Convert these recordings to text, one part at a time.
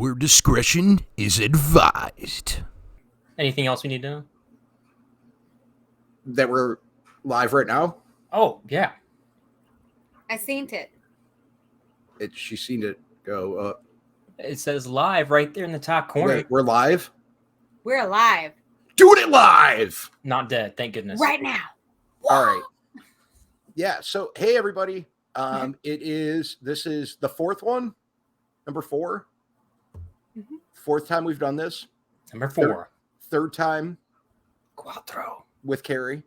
Viewer discretion is advised. Anything else we need to know? That we're live right now? Oh, yeah. I seen it. She seen it go up. It says live right there in the top corner. Wait, we're live? We're alive. Doing it live! Not dead, thank goodness. Right now. All right. Yeah, so hey everybody. This is the fourth one. Number 4. Mm-hmm. Fourth time we've done this. Number 4. Third time Quattro. with Carrie.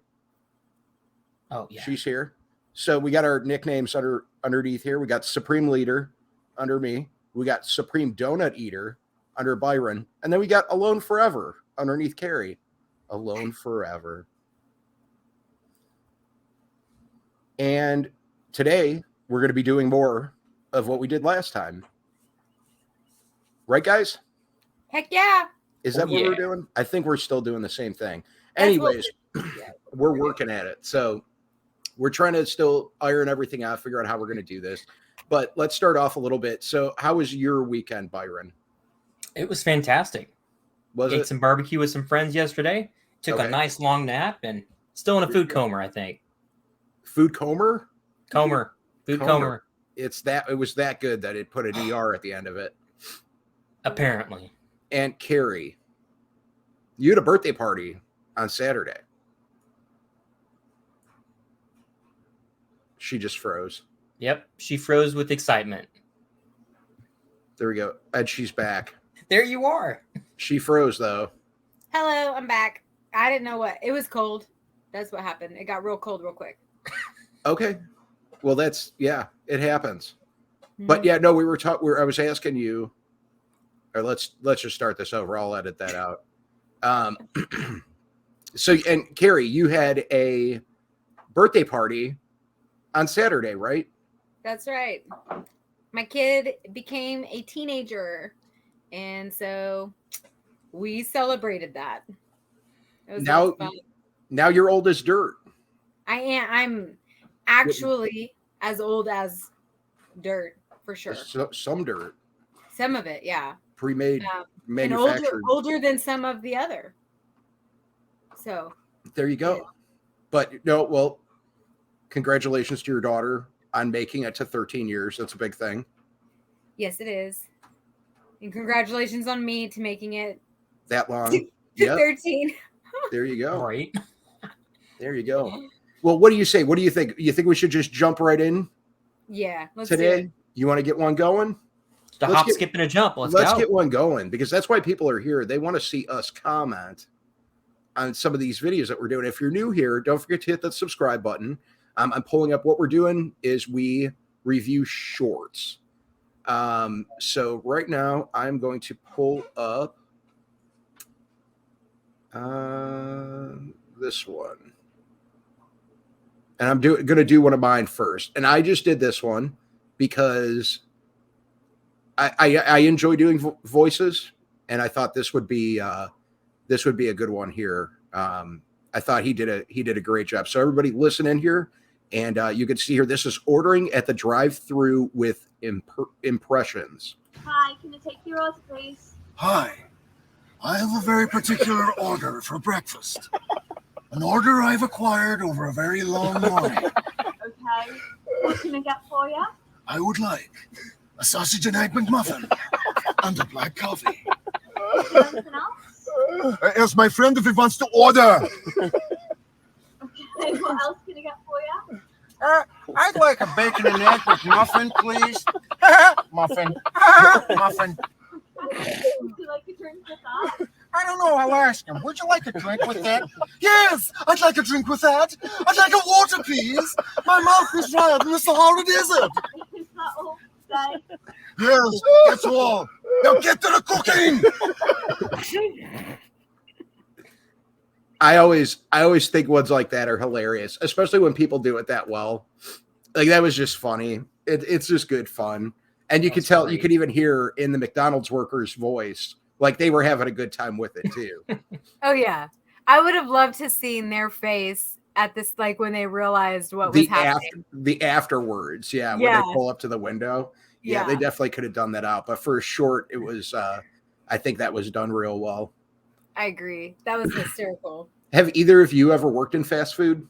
Oh, yeah. She's here. So we got our nicknames underneath here. We got Supreme Leader under me. We got Supreme Donut Eater under Byron. And then we got Alone Forever underneath Carrie. Alone Forever. And today we're going to be doing more of what we did last time. Right, guys? Heck yeah. Is that what we're doing? I think we're still doing the same thing. Anyways, we're working at it. So we're trying to still iron everything out, figure out how we're going to do this. But let's start off a little bit. So how was your weekend, Byron? It was fantastic. Ate some barbecue with some friends yesterday. Took a nice long nap and still in a food coma, I think. Food coma? Food coma. It was that good that it put an ER at the end of it. Apparently. And Carrie, you had a birthday party on Saturday. She just froze. Yep, she froze with excitement. There we go. And she's back. There you are. She froze, though. Hello, I'm back. I didn't know what. It was cold. That's what happened. It got real cold real quick. Okay. Well, it happens. Mm-hmm. But yeah, no, I was asking you, or let's just start this over. I'll edit that out. So, and Carrie, you had a birthday party on Saturday, right? That's right. My kid became a teenager, and so we celebrated that. It was fun. Now you're old as dirt. I am. I'm actually as old as dirt for sure. Some dirt. Some of it, yeah. Pre-made, manufactured. And older than some of the other. So there you go. Yeah. But no, well, congratulations to your daughter on making it to 13 years. That's a big thing. Yes, it is. And congratulations on me to making it that long. to 13. There you go. Right. There you go. Well, what do you say? What do you think? You think we should just jump right in? Yeah. Let's today? Do it. You want to get one going? Skip, and a jump. Let's get one going, because that's why people are here. They want to see us comment on some of these videos that we're doing. If you're new here, don't forget to hit that subscribe button. I'm pulling up what we're doing is we review shorts. So right now I'm going to pull up this one. And I'm going to do one of mine first. And I just did this one because I enjoy doing voices, and I thought this would be a good one here. I thought he did a great job. So everybody listen in here, and you can see here, this is ordering at the drive-through with impressions. Hi, can I take your order, please? Hi, I have a very particular order for breakfast. An order I've acquired over a very long morning. Okay, what can I get for you? I would like a sausage and egg McMuffin and a black coffee. Anything else? Ask my friend if he wants to order. Okay, what else can I get for you? I'd like a bacon and egg McMuffin, please. Muffin. Would you like a drink with that? I don't know, I'll ask him. Would you like a drink with that? Yes, I'd like a drink with that. I'd like a water, please. My mouth is dry in the Sahara Desert. Is that all today? Yes, that's all. Now get to the cooking. I always think ones like that are hilarious, especially when people do it that well. Like, that was just funny. It's just good fun. And you could tell, you could even hear in the McDonald's workers' voice, like they were having a good time with it too. Oh yeah. I would have loved to seen their face at this, like when they realized what was happening. The afterwards. Yeah. When they pull up to the window. Yeah, they definitely could have done that out. But for a short, it was, I think that was done real well. I agree. That was hysterical. Have either of you ever worked in fast food?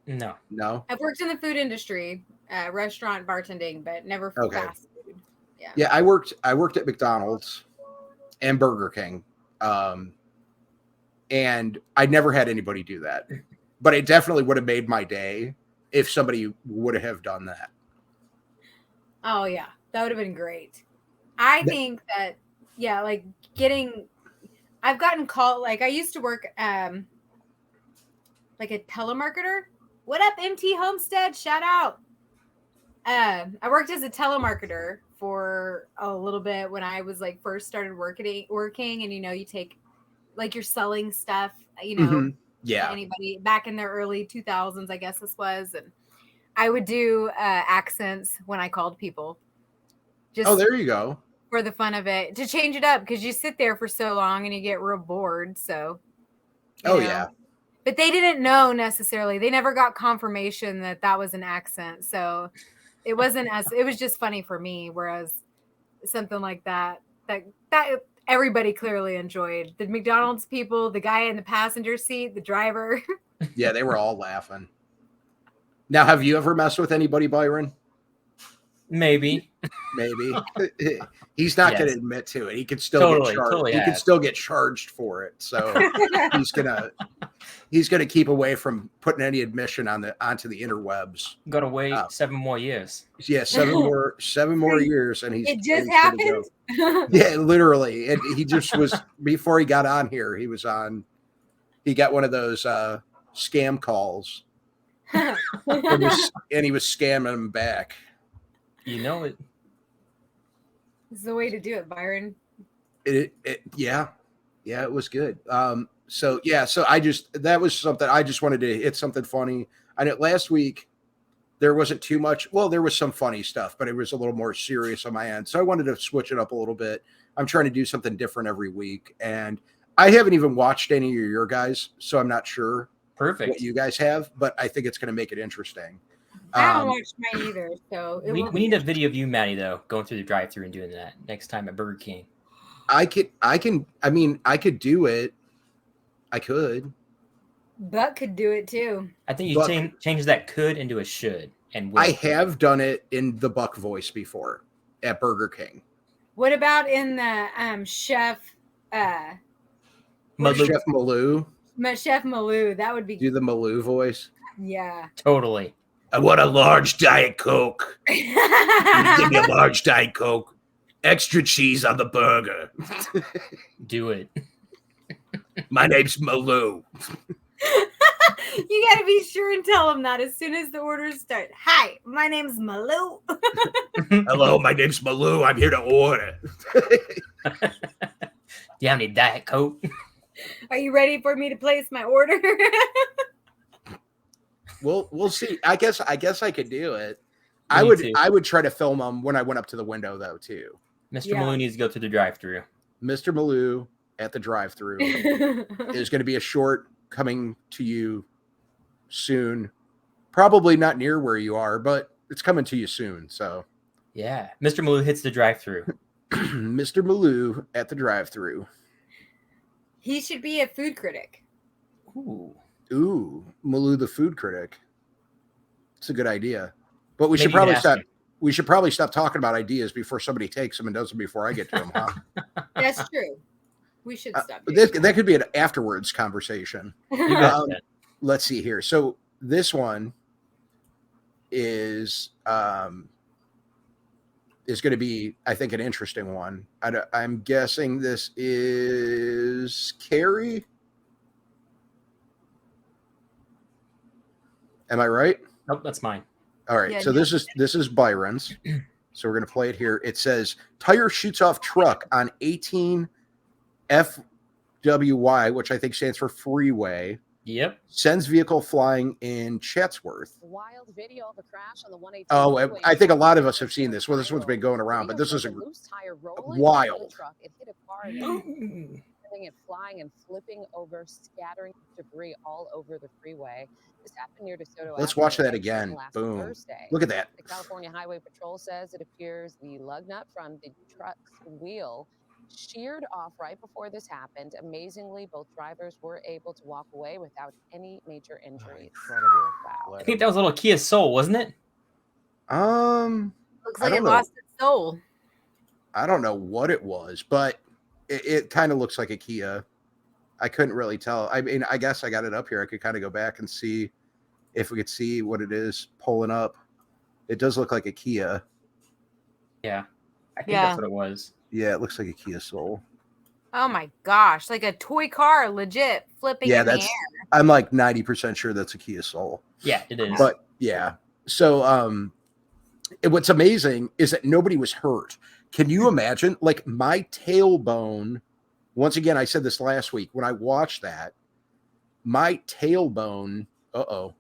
No. No? I've worked in the food industry, restaurant bartending, but never for fast food. Yeah. Yeah, I worked at McDonald's and Burger King. And I never had anybody do that. But it definitely would have made my day if somebody would have done that. Oh yeah, that would have been great. I think that like I've gotten called, like I used to work like a telemarketer. What up, MT Homestead? Shout out. I worked as a telemarketer for a little bit when I was like first started working, and you take like you're selling stuff, to anybody back in the early 2000s, I guess this was, and I would do accents when I called people. Just there you go. For the fun of it, to change it up, because you sit there for so long and you get real bored. So, yeah. But they didn't know necessarily. They never got confirmation that was an accent. So it wasn't it was just funny for me. Whereas something like that everybody clearly enjoyed. The McDonald's people, the guy in the passenger seat, the driver. Yeah, they were all laughing. Now, have you ever messed with anybody, Byron? Maybe. He's not going to admit to it. He could still get charged. He could still get charged for it. So he's gonna keep away from putting any admission onto the interwebs. Got to wait 7 more years. Yeah, 7 more years, and it just happened. Yeah, literally. And he just was before he got on here. He was on. He got one of those scam calls, and he was scamming him back. You know it. It's the way to do it, Byron. Yeah, it was good. So that was something I just wanted to hit something funny. I know last week there wasn't too much. Well, there was some funny stuff, but it was a little more serious on my end. So I wanted to switch it up a little bit. I'm trying to do something different every week, and I haven't even watched any of your guys, so I'm not sure what you guys have, but I think it's going to make it interesting. I haven't watched mine either, so we need a video of you, Maddie, though, going through the drive-thru and doing that next time at Burger King. I could do it. I could. Buck could do it too. I think you change that could into a should. And I have done it in the Buck voice before at Burger King. What about in the Chef Malou? Chef Malou. Chef Malou. That would be. Do the Malou voice. Yeah. Totally. I want a large Diet Coke. Give me a large Diet Coke. Extra cheese on the burger. Do it. My name's Malou. You got to be sure and tell them that as soon as the orders start. Hi, my name's Malou. Hello, my name's Malou. I'm here to order. Do you have any Diet Coke? Are you ready for me to place my order? We'll see. I guess I could do it. I would try to film them when I went up to the window though too. Mr. Malou needs to go to the drive-thru. Mr. Malou at the drive-thru is going to be a short coming to you soon. Probably not near where you are, but it's coming to you soon. So yeah, Mr. Malou hits the drive-thru. Mr. Malou at the drive-thru. He should be a food critic. Ooh, Malou the food critic. It's a good idea. But we should probably stop. We should probably stop talking about ideas before somebody takes them and does them before I get to them, huh? That's true. We should stop. That could be an afterwards conversation. Let's see here. So this one is going to be, I think, an interesting one. I'm guessing this is Carrie. Am I right? Nope, that's mine. All right. So this is Byron's. So we're going to play it here. It says tire shoots off truck on 18 FWY, which I think stands for freeway. Yep. Sends vehicle flying in Chatsworth. Wild video of a crash on the 118. Oh, I think a lot of us have seen this. Well, this one's been going around, but this is wild. it flying and flipping over, scattering debris all over the freeway. This happened near DeSoto. Let's watch Avenue that again. last Boom. Thursday. Look at that. The California Highway Patrol says it appears the lug nut from the truck's wheel sheared off right before this happened. Amazingly, both drivers were able to walk away without any major injuries. Incredible. Wow. I think that was a little Kia Soul, wasn't it? Looks I like don't it know. lost its soul. I don't know what it was, but it kind of looks like a Kia. I couldn't really tell. I mean, I guess I got it up here. I could kind of go back and see if we could see what it is pulling up. It does look like a Kia. Yeah. I think Yeah. that's what it was. Yeah, it looks like a Kia Soul. Oh my gosh, like a toy car, legit flipping Yeah, in the that's. air. I'm like 90% sure that's a Kia Soul. Yeah, it is. But yeah, so what's amazing is that nobody was hurt. Can you imagine? Like my tailbone. Once again, I said this last week when I watched that. My tailbone. Oh,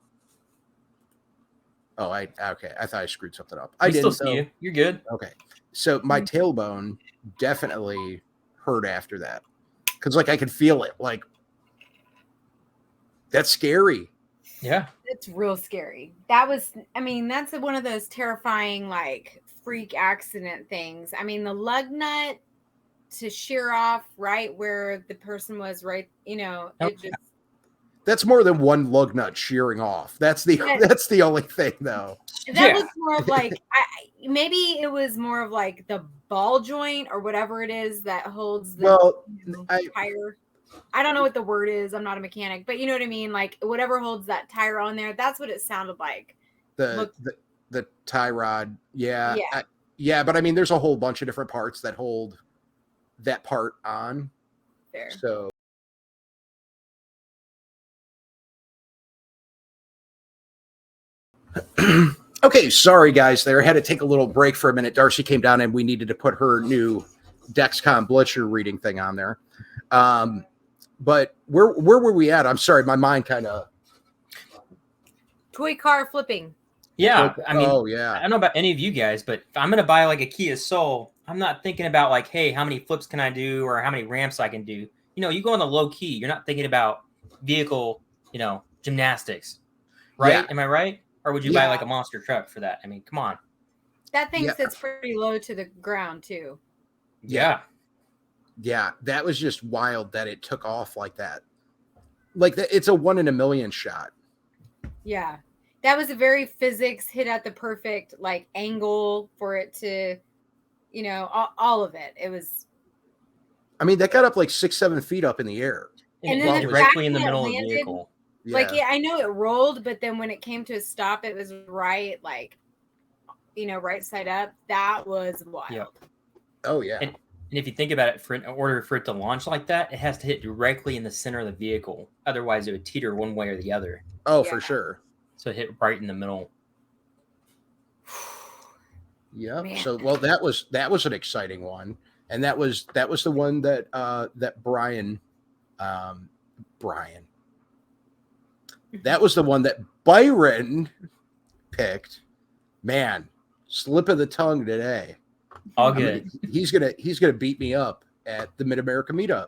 okay. I thought I screwed something up. I We still didn't. see you. You're good. Okay, so my tailbone definitely hurt after that because like I could feel it. Like that's scary. Yeah. It's real scary. That was, I mean, that's one of those terrifying, like, freak accident things. I mean, the lug nut to shear off right where the person was, right? You know, it just. That's more than one lug nut shearing off. That's the only thing, though. That looks more of like, maybe it was more of like the ball joint or whatever it is that holds the tire. I don't know what the word is. I'm not a mechanic, but you know what I mean? Like whatever holds that tire on there, that's what it sounded like. The tie rod. Yeah. Yeah. But I mean, there's a whole bunch of different parts that hold that part on. There. So. Okay, sorry guys there. Had to take a little break for a minute. Darcy came down and we needed to put her new Dexcom blood sugar reading thing on there. But where were we at? I'm sorry, my mind kind of toy car flipping. Yeah, I mean, yeah. I don't know about any of you guys, but if I'm gonna buy like a Kia Soul, I'm not thinking about like, hey, how many flips can I do or how many ramps I can do. You know, you go on the low key. You're not thinking about vehicle, gymnastics, right? Yeah. Am I right? Or would you buy like a monster truck for that? I mean, come on. That thing sits pretty low to the ground too. Yeah. Yeah, that was just wild that it took off like that. Like it's a 1 in a million shot. Yeah. That was a very physics hit at the perfect like angle for it to, all of it. It was. I mean, that got up like 6-7 feet up in the air. And then directly in the middle of the vehicle. Yeah. Like, I know it rolled, but then when it came to a stop, it was right, like, right side up. That was wild. Yep. Oh, yeah. And if you think about it, in order for it to launch like that, it has to hit directly in the center of the vehicle. Otherwise, it would teeter one way or the other. Oh, for sure. So it hit right in the middle. Yeah. Man. So, well, that was an exciting one, and that was the one that that Brian. That was the one that Byron picked. Man, slip of the tongue today. All good. He's gonna beat me up at the Mid America meetup.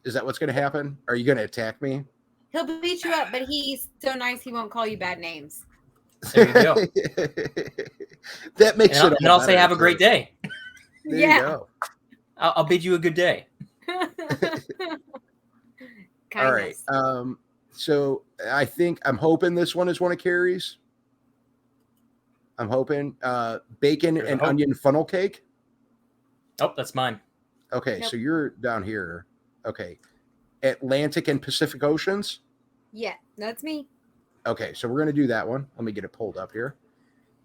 Is that what's gonna happen? Are you gonna attack me? He'll beat you up, but he's so nice he won't call you bad names. There you go. That makes it. And I'll say, have a great day. There you go. I'll bid you a good day. All right. So I'm hoping this one is one of Carrie's. I'm hoping bacon and onion funnel cake. Oh, that's mine. Okay, Nope. so you're down here. Okay. Atlantic and Pacific Oceans. Yeah, that's me. Okay, so we're going to do that one. Let me get it pulled up here.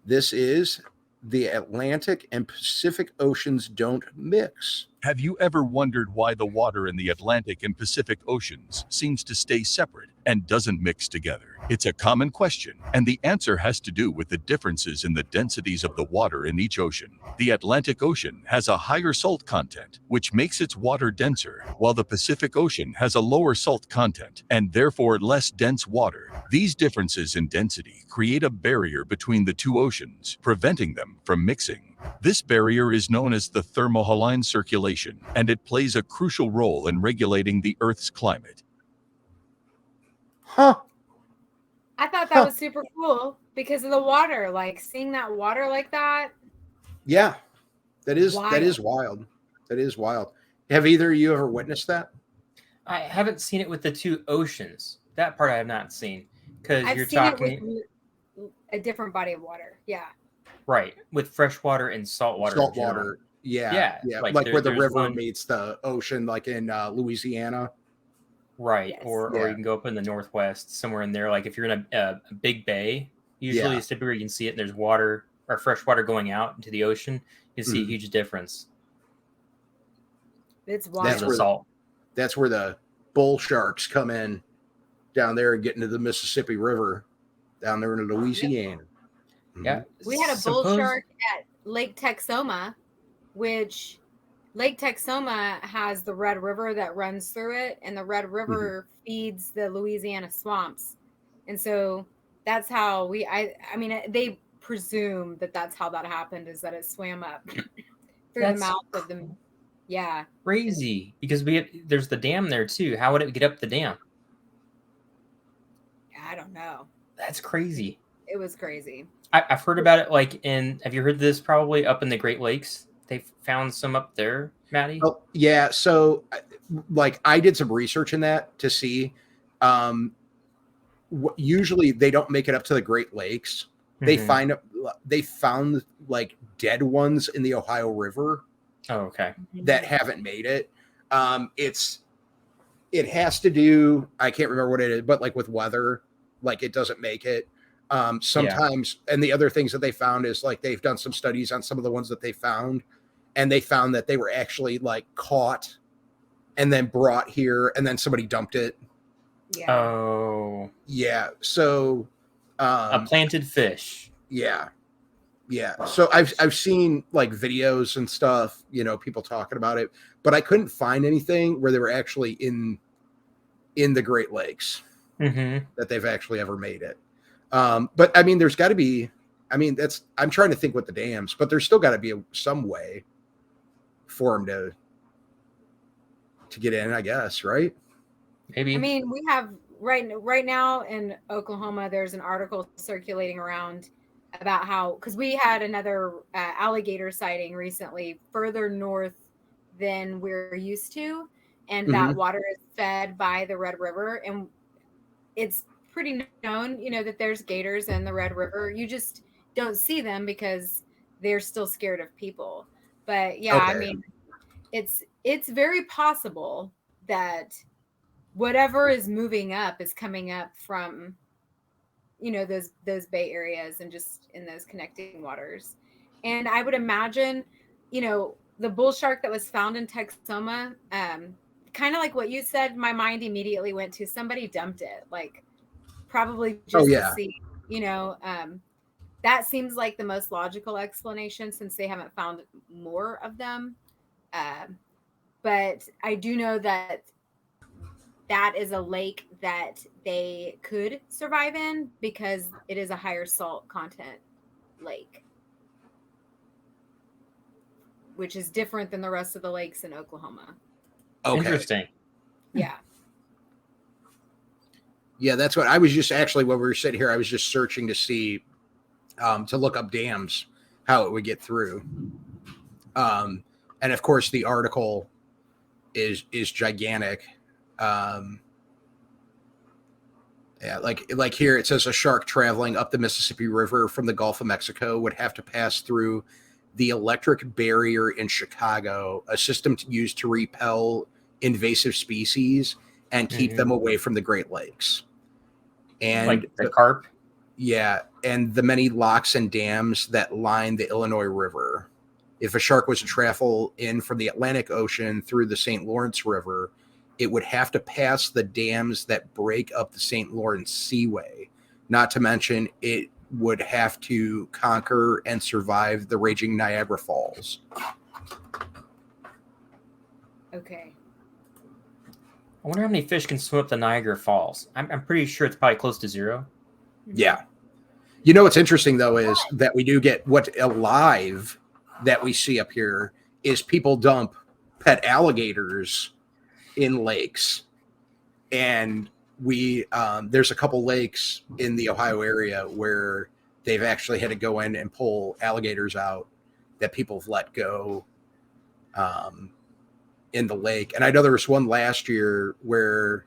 This is the Atlantic and Pacific Oceans don't mix. Have you ever wondered why the water in the Atlantic and Pacific Oceans seems to stay separate and doesn't mix together? It's a common question, and the answer has to do with the differences in the densities of the water in each ocean. The Atlantic Ocean has a higher salt content, which makes its water denser, while the Pacific Ocean has a lower salt content, and therefore less dense water. These differences in density create a barrier between the two oceans, preventing them from mixing. This barrier is known as the thermohaline circulation, and it plays a crucial role in regulating the Earth's climate. Huh. I thought that was super cool because of the water. Like seeing that water like that. Yeah. That is Wild. wild. That is wild. Have either of you ever witnessed that? I haven't seen it with the two oceans. That part I have not seen because I've you're seen talking it with a different body of water. Yeah. right with freshwater and saltwater. Salt water. Yeah. Like where the river meets the ocean, like in Louisiana. Right. Yes. Or you can go up in the Northwest, somewhere in there. Like if you're in a big bay, usually it's typically you can see it and there's water or fresh water going out into the ocean. You see a huge difference. It's wild. That's where the bull sharks come in down there and get into the Mississippi River down there in Louisiana. Yeah. We had a bull shark at Lake Texoma, which Lake Texoma has the Red River that runs through it, and the Red River feeds the Louisiana swamps. And so that's how I mean, they presume that that's how that happened, is that it swam up through the mouth of the, crazy, because there's the dam there too. How would it get up the dam? I don't know. That's crazy. It was crazy. I've heard about it have you heard this probably up in the Great Lakes? They found some up there, Maddie? Oh, yeah. So like I did some research in that to see usually they don't make it up to the Great Lakes. They found like dead ones in the Ohio River. Oh, okay. That haven't made it. It has to do, I can't remember what it is, but like with weather, like it doesn't make it. Sometimes, and the other things that they found is like they've done some studies on some of the ones that they found, and they found that they were actually like caught and then brought here, and then somebody dumped it. Yeah. Oh. Yeah. So a planted fish. Yeah. Yeah. So I've seen like videos and stuff, people talking about it, but I couldn't find anything where they were actually in the Great Lakes that they've actually ever made it. But I mean, there's got to be, I'm trying to think with the dams, but there's still got to be some way for them to get in, I guess, right? Maybe. I mean, we have right now in Oklahoma, there's an article circulating around about how, because we had another alligator sighting recently further north than we're used to, and that water is fed by the Red River, and it's pretty known, that there's gators in the Red River. You just don't see them because they're still scared of people. But I mean, it's very possible that whatever is moving up is coming up from those bay areas and just in those connecting waters. And I would imagine the bull shark that was found in Texoma, kind of like what you said, my mind immediately went to somebody dumped it, like probably just to see, that seems like the most logical explanation since they haven't found more of them. But I do know that is a lake that they could survive in because it is a higher salt content lake, which is different than the rest of the lakes in Oklahoma. Okay. Interesting. Yeah. Yeah, that's what I was just actually, when we were sitting here, I was just searching to see, to look up dams, how it would get through. And of course the article is gigantic. Like here it says a shark traveling up the Mississippi River from the Gulf of Mexico would have to pass through the electric barrier in Chicago, a system used to repel invasive species and keep them away from the Great Lakes. And like the carp? Yeah, and the many locks and dams that line the Illinois River. If a shark was to travel in from the Atlantic Ocean through the St. Lawrence River, it would have to pass the dams that break up the St. Lawrence Seaway. Not to mention, it would have to conquer and survive the raging Niagara Falls. Okay. I wonder how many fish can swim up the Niagara Falls. I'm pretty sure it's probably close to 0. Yeah. You know what's interesting, though, is that we do get what's alive that we see up here is people dump pet alligators in lakes. And we there's a couple lakes in the Ohio area where they've actually had to go in and pull alligators out that people have let go in the lake. And I know there was one last year where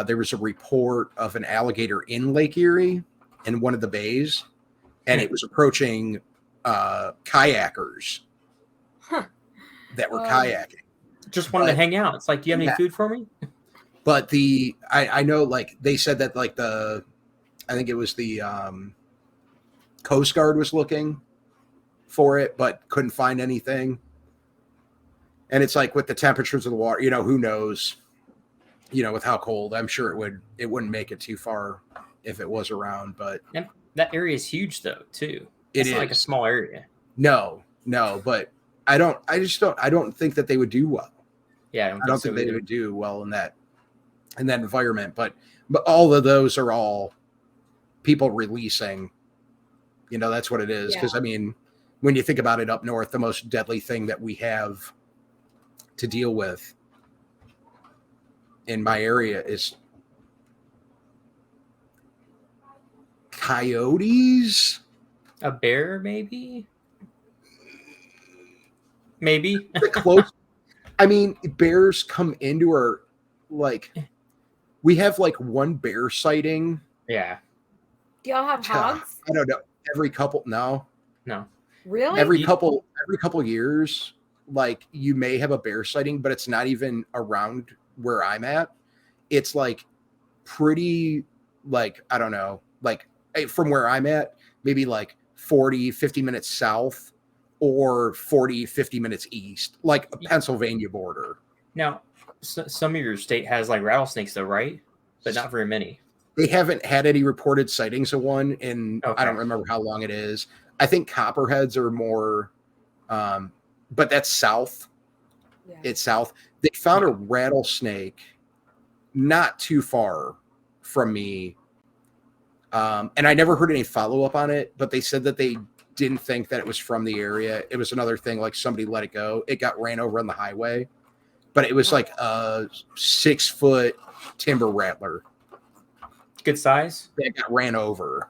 there was a report of an alligator in Lake Erie in one of the bays, and it was approaching kayakers that were kayaking. Just wanted to hang out. It's like, do you have any food for me? But I know, like, they said that, like, I think it was the Coast Guard was looking for it, but couldn't find anything. And it's like, with the temperatures of the water, you know, who knows, you know, with how cold, I'm sure it wouldn't make it too far if it was around. But and that area is huge, though, too. It's not like a small area. No, but I don't think that they would do well. Yeah, I don't think they would do well in that environment. But all of those are all people releasing. You know, that's what it is. Because I mean, when you think about it, up north, the most deadly thing that we have to deal with in my area is coyotes. A bear, maybe. Close. I mean, bears come into our, like, we have like one bear sighting. Yeah. Do y'all have hogs? I don't know. Every couple, no. Really? Every couple years, like, you may have a bear sighting, but it's not even around where I'm at. It's like pretty, like, I don't know, like from where I'm at, maybe like 40, 50 minutes south or 40, 50 minutes east, like a Pennsylvania border. Now, some of your state has like rattlesnakes, though, right? But not very many. They haven't had any reported sightings of one in, I don't remember how long it is. I think copperheads are more, but that's south. Yeah. It's south. They found a rattlesnake not too far from me. And I never heard any follow-up on it, but they said that they didn't think that it was from the area. It was another thing, like somebody let it go. It got ran over on the highway, but it was like a 6-foot timber rattler. Good size. That got ran over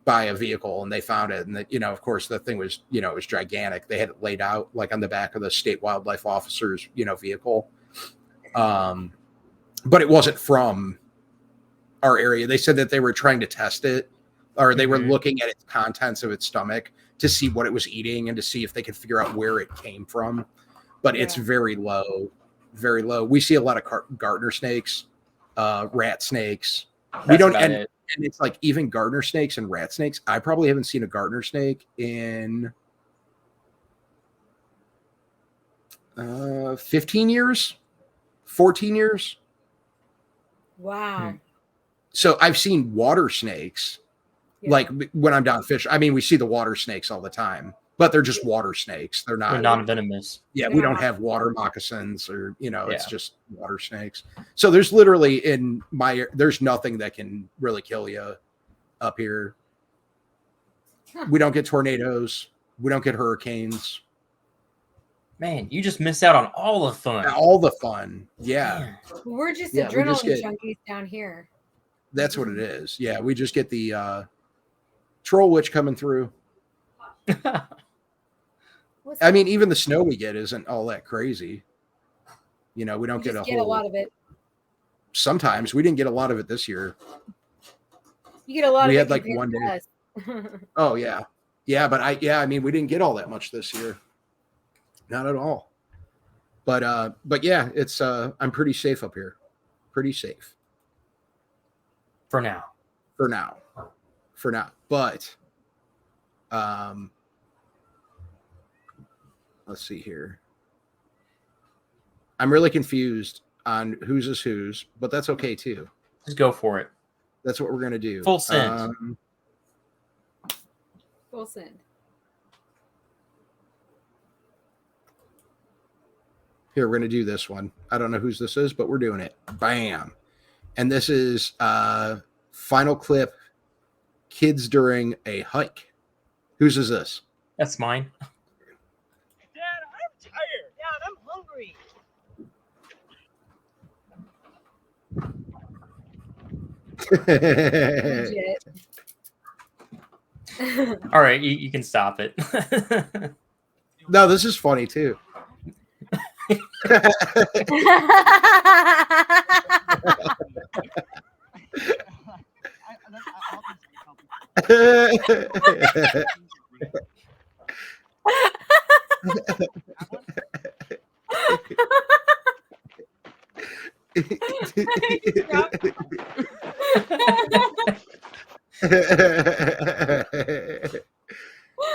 by a vehicle, and they found it. And, you know, of course, the thing was, you know, it was gigantic. They had it laid out like on the back of the state wildlife officer's, you know, vehicle. But it wasn't from our area. They said that they were trying to test it, or they were looking at its contents of its stomach to see what it was eating and to see if they could figure out where it came from. But it's very low, very low. We see a lot of garter snakes, rat snakes. We don't, and it's like even garter snakes and rat snakes. I probably haven't seen a garter snake in 15 years, 14 years. Wow. So I've seen water snakes, like when I'm down fishing. I mean, we see the water snakes all the time, but they're just water snakes. They're non-venomous. Yeah, we don't have water moccasins, or, you know, it's just water snakes. So there's literally there's nothing that can really kill you up here. We don't get tornadoes. We don't get hurricanes. Man, you just miss out on all the fun. All the fun. Yeah. We're just adrenaline junkies down here. That's what it is. Yeah, we just get the troll witch coming through. I mean, even the snow we get isn't all that crazy. You know, we don't get a lot of it. Sometimes we didn't get a lot of it this year. You get a lot of it. We had like one day. Oh yeah. Yeah, but I mean, we didn't get all that much this year. Not at all. But yeah, it's I'm pretty safe up here. Pretty safe. For now. But let's see here. I'm really confused on whose is whose, but that's okay too. Just go for it. That's what we're gonna do. Full send. Full send. Here, we're gonna do this one. I don't know whose this is, but we're doing it. Bam. And this is final clip. Kids during a hike. Whose is this? That's mine. Dad, I'm tired. Dad, I'm hungry. Legit. All right, you can stop it. No, this is funny too.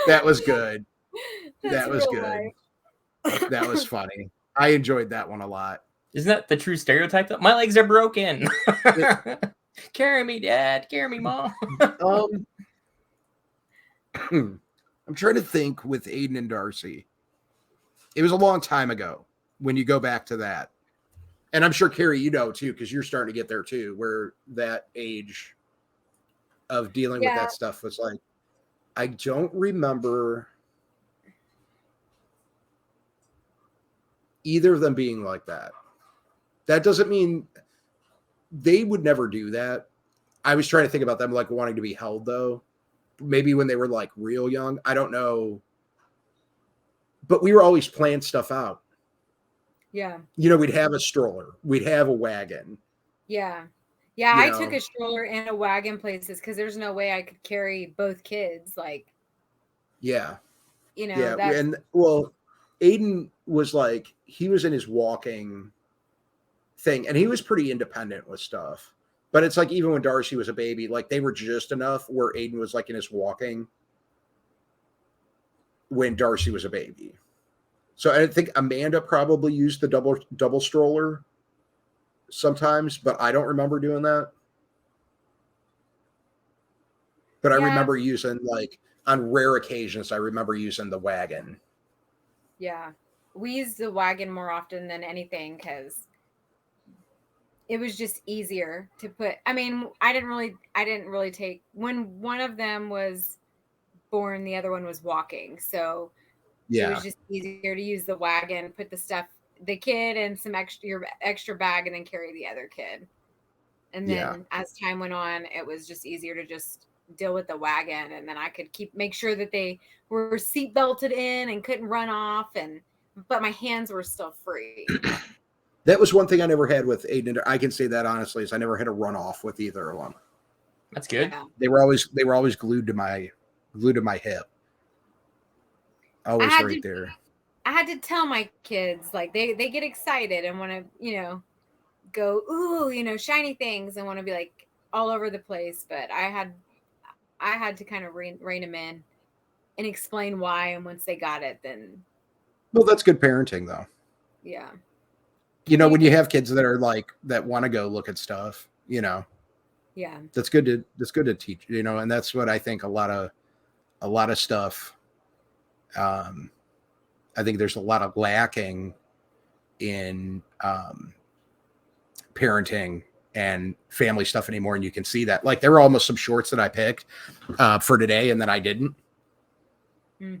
That was good. That was good. That was funny. I enjoyed that one a lot. Isn't that the true stereotype though? My legs are broken. Carry me, Dad. Carry me, Mom. I'm trying to think with Aiden and Darcy. It was a long time ago when you go back to that. And I'm sure, Carrie, you know, too, because you're starting to get there, too, where that age of dealing with that stuff was like, I don't remember either of them being like that. That doesn't mean they would never do that. I was trying to think about them like wanting to be held, though. Maybe when they were like real young. I don't know. But we were always planning stuff out. Yeah. You know, we'd have a stroller. We'd have a wagon. Yeah. Yeah, You I know. took a stroller and a wagon places because there's no way I could carry both kids. Like, Yeah. you know, Yeah. that's, And well, Aiden was like, he was in his walking thing and he was pretty independent with stuff. But it's like, even when Darcy was a baby, like they were just enough where Aiden was like in his walking when Darcy was a baby. So I think Amanda probably used the double stroller sometimes, but I don't remember doing that. But I Yeah. remember using, like, on rare occasions, I remember using the wagon. yeah. We used the wagon more often than anything because it was just easier to put. I mean, I didn't really take, when one of them was born, the other one was walking. So it Yeah. was just easier to use the wagon, put the stuff, the kid and some extra bag, and then carry the other kid. And then Yeah. as time went on, it was just easier to just deal with the wagon, and then I could make sure that they were seat belted in and couldn't run off, but my hands were still free. That was one thing I never had with Aiden. I can say that honestly, is I never had a run off with either of them. That's good. Yeah. They were always glued to my hip. Always had right to- there. I had to tell my kids, like, they get excited and want to, you know, go, ooh, you know, shiny things, and want to be like all over the place. But I had to kind of rein them in and explain why. And once they got it, then Well, that's good parenting, though. yeah. You know, when you have kids that are like, that want to go look at stuff, you know, Yeah. that's good to teach, you know, and that's what I think a lot of stuff. I think there's a lot of lacking in parenting and family stuff anymore. And you can see that, like, there were almost some shorts that I picked for today, and then I didn't. Mm.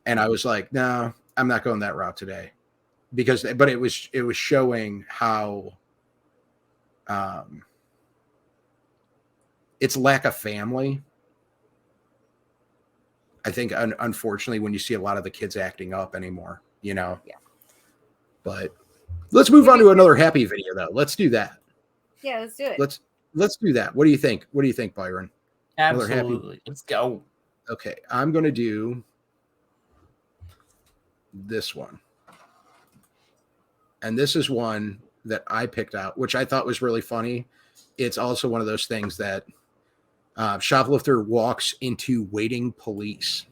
And I was like, no, I'm not going that route today, but it was showing how it's lack of family. I think, unfortunately, when you see a lot of the kids acting up anymore, you know. Yeah. But let's move on to another happy video, though. Let's do that. Yeah, let's do it. Let's do that. What do you think? What do you think, Byron? Another happy- Absolutely. Let's go. Okay, I'm going to do this one. And this is one that I picked out, which I thought was really funny. It's also one of those things that shoplifter walks into waiting police.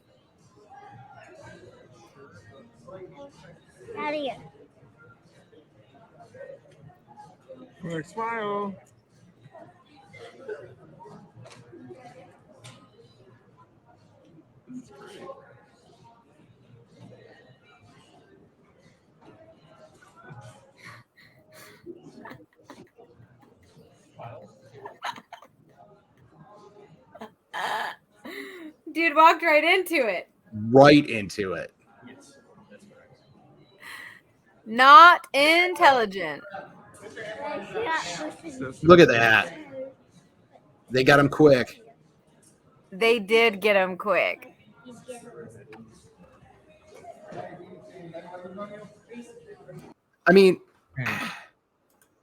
Out of here. Smile. Dude walked right into it. Right into it. Not intelligent. Look at that. They got him quick. They did get him quick. I mean,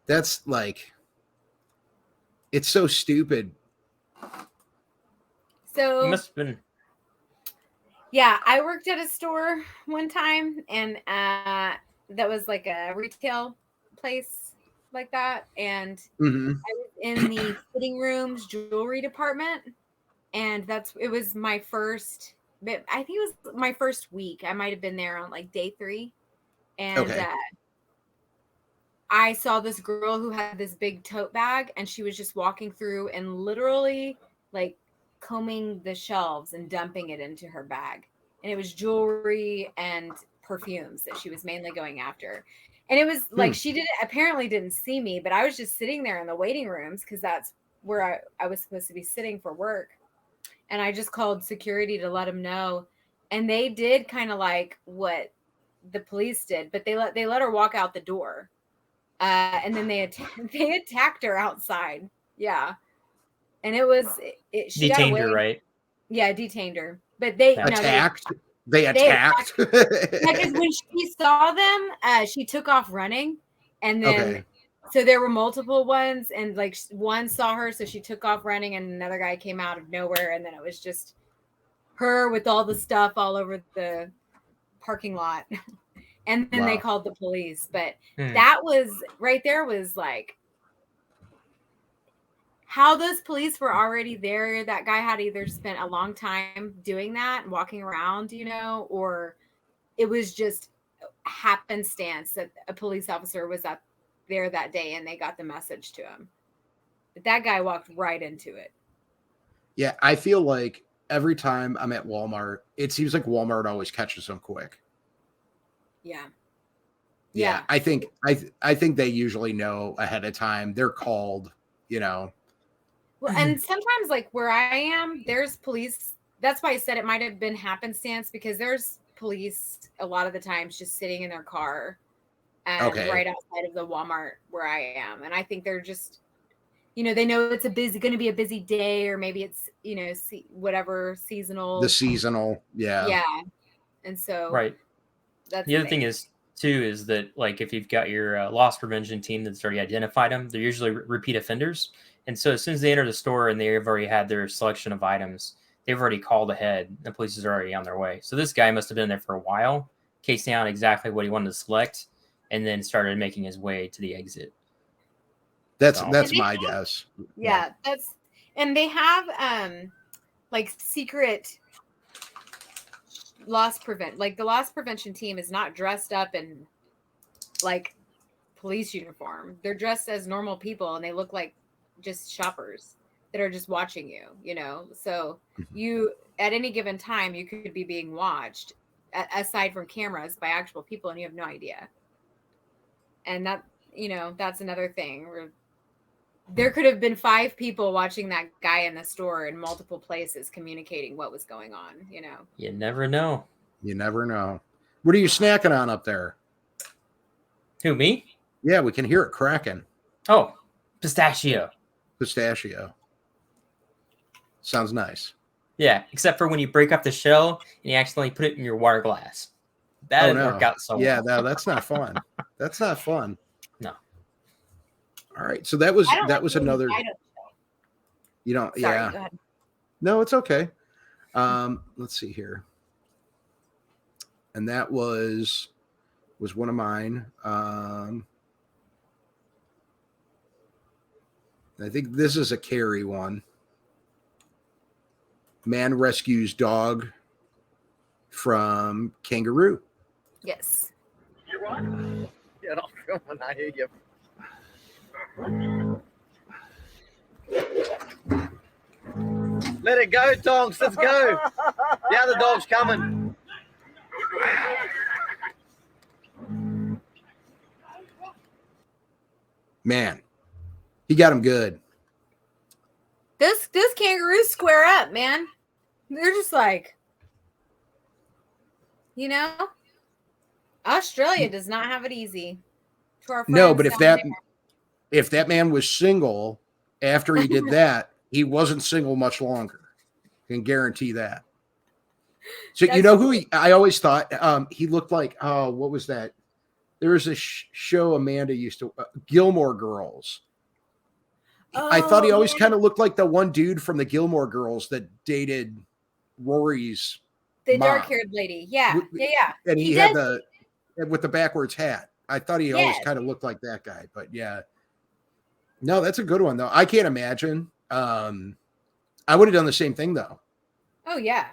that's like, it's so stupid. So It must have been. yeah, I worked at a store one time, and that was like a retail place like that, and Mhm. I was in the fitting rooms jewelry department, and it was my first. I think it was my first week. I might have been there on like day 3, and Okay. I saw this girl who had this big tote bag, and she was just walking through and literally like combing the shelves and dumping it into her bag. And it was jewelry and perfumes that she was mainly going after. And it was like she apparently didn't see me, but I was just sitting there in the waiting rooms because that's where I was supposed to be sitting for work. And I just called security to let them know. And they did kind of like what the police did, but they let her walk out the door. And then they attacked her outside. Yeah. And it was she Detained got away. her, right? Yeah, detained her. But they attacked. No, they attacked. because when she saw them, she took off running, and then so there were multiple ones, and like one saw her, so she took off running, and another guy came out of nowhere, and then it was just her with all the stuff all over the parking lot. And then they called the police. But that was right there was like how those police were already there. That guy had either spent a long time doing that and walking around, or it was just happenstance that a police officer was there that day and they got the message to him. But that guy walked right into it. Yeah, I feel like every time I'm at Walmart, it seems like Walmart always catches them quick. Yeah. I think they usually know ahead of time. They're called, Well, and sometimes like where I am, there's police. That's why I said it might have been happenstance, because there's police a lot of the times just sitting in their car right outside of the Walmart where I am. And I think they're just, they know it's going to be a busy day, or maybe it's, whatever seasonal. The seasonal. Yeah. Yeah. And so. Right. That's the other thing is too, is that like if you've got your loss prevention team that's already identified them, they're usually repeat offenders. And so as soon as they enter the store and they've already had their selection of items, they've already called ahead. The police is already on their way. So this guy must have been there for a while, casing out exactly what he wanted to select, and then started making his way to the exit. That's my guess. Yeah, and they have like secret loss prevent. Like the loss prevention team is not dressed up in like police uniform. They're dressed as normal people, and they look like just shoppers that are just watching you. So you at any given time you could be being watched aside from cameras by actual people, and you have no idea. And that that's another thing where there could have been 5 people watching that guy in the store in multiple places communicating what was going on. You never know. You never know. What are you snacking on up there? Who, me? Yeah, we can hear it cracking. Oh, pistachio. Sounds nice. Yeah, except for when you break up the shell and you accidentally put it in your water glass. That didn't work out so well. Yeah, that's not fun. That's not fun. No. All right, so that was another. Sorry, Yeah. go ahead. No, it's okay. Let's see here. And that was one of mine. I think this is a Carrie one. Man rescues dog from kangaroo. Yes. You're right. Yeah, I'll film when I hear you. Let it go, dogs. Let's go. The other dog's coming. Man, he got him good. Those kangaroos square up, man. They're just like, Australia does not have it easy. To our No, friends but down if that man was single after he did that, he wasn't single much longer. Can guarantee that. So That's you know who I always thought he looked like? Oh, what was that? There was a show Amanda used to Gilmore Girls. I thought he always kind of looked like the one dude from the Gilmore Girls that dated Rory's the mom. dark-haired lady. Yeah. And he had with the backwards hat. I thought he always kind of looked like that guy, but yeah. No, that's a good one though. I can't imagine. I would have done the same thing though. Oh yeah.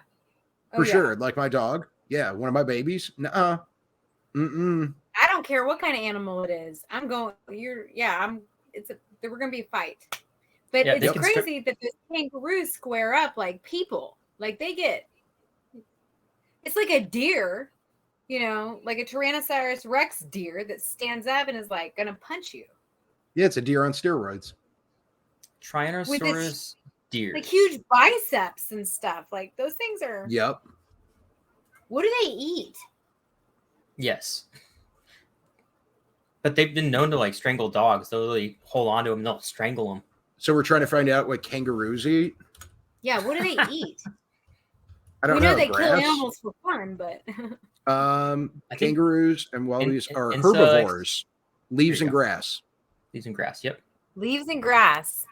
For sure. Like my dog. Yeah, one of my babies. Nuh-uh. Mm-mm. I don't care what kind of animal it is. I'm going. We're gonna be a fight. But it's crazy that the kangaroos square up like people. Like it's like a deer, like a Tyrannosaurus Rex deer that stands up and is like gonna punch you. Yeah, it's a deer on steroids. Tyrannosaurus deer. Like huge biceps and stuff. Like those things are. Yep. What do they eat? Yes. But they've been known to like strangle dogs. They'll really hold on to them and they'll strangle them. So we're trying to find out what kangaroos eat. Yeah, what do they eat? I don't we know. They Grass? kill animals for fun, but kangaroos and wallabies are herbivores. Leaves and grass. Leaves and grass, yep. Leaves and grass.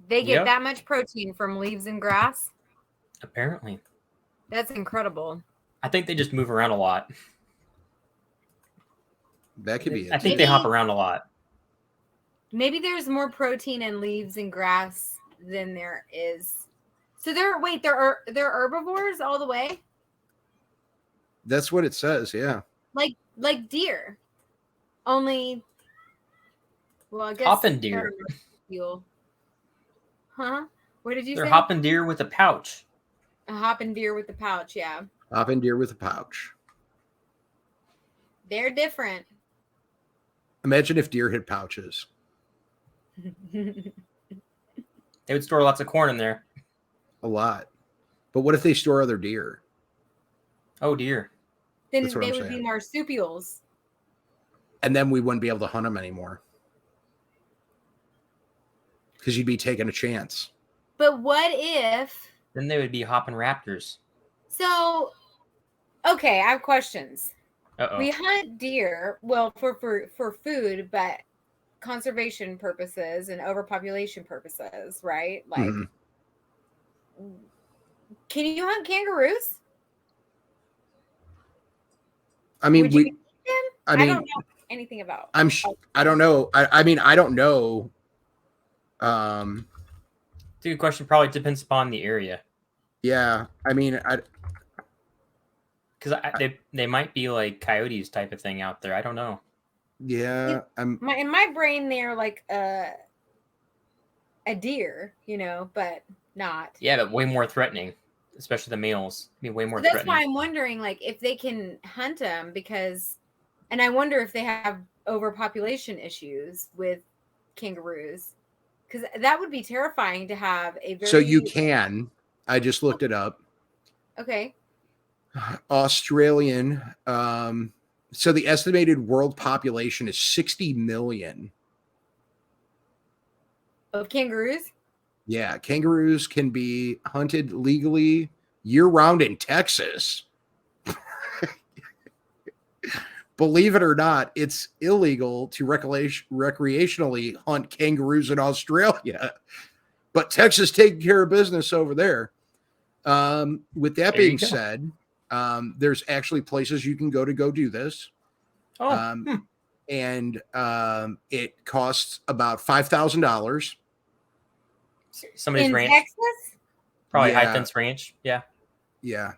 They get that much protein from leaves and grass? Apparently. That's incredible. I think they just move around a lot. That could be it. I think they hop around a lot. Maybe there's more protein in leaves and grass than there is. So they're herbivores all the way? That's what it says, yeah. Like deer. Only I guess hopping deer. Huh? What did you say? They're hopping deer with a pouch. A hopping deer with a pouch, yeah. Hopping deer with a pouch. They're different. Imagine if deer had pouches. They would store lots of corn in there. A lot. But what if they store other deer? Oh, dear. Then they would be marsupials. And then we wouldn't be able to hunt them anymore. Because you'd be taking a chance. But what if... Then they would be hopping raptors. So, okay, I have questions. Uh-oh. We hunt deer, well, for food, but conservation purposes and overpopulation purposes, right? Like, can you hunt kangaroos? I mean, I don't know anything about. I don't know. I mean, I don't know. It's a good question. Probably depends upon the area. Yeah, I mean, because they might be like coyotes type of thing out there. I don't know. Yeah, in my brain they're like a deer, but not. Yeah, but way more threatening, especially the males. Be way more. That's why I'm wondering, like, if they can hunt them and I wonder if they have overpopulation issues with kangaroos, because that would be terrifying to have a very. So you can. I just looked it up. Okay. Australian. So the estimated world population is 60 million. Of kangaroos? Yeah, kangaroos can be hunted legally year-round in Texas. Believe it or not, it's illegal to recreationally hunt kangaroos in Australia. But Texas taking care of business over there. With that being said, there's actually places you can go do this. And it costs about $5,000. Somebody's in ranch. Texas? Probably high fence ranch. Yeah. Yeah.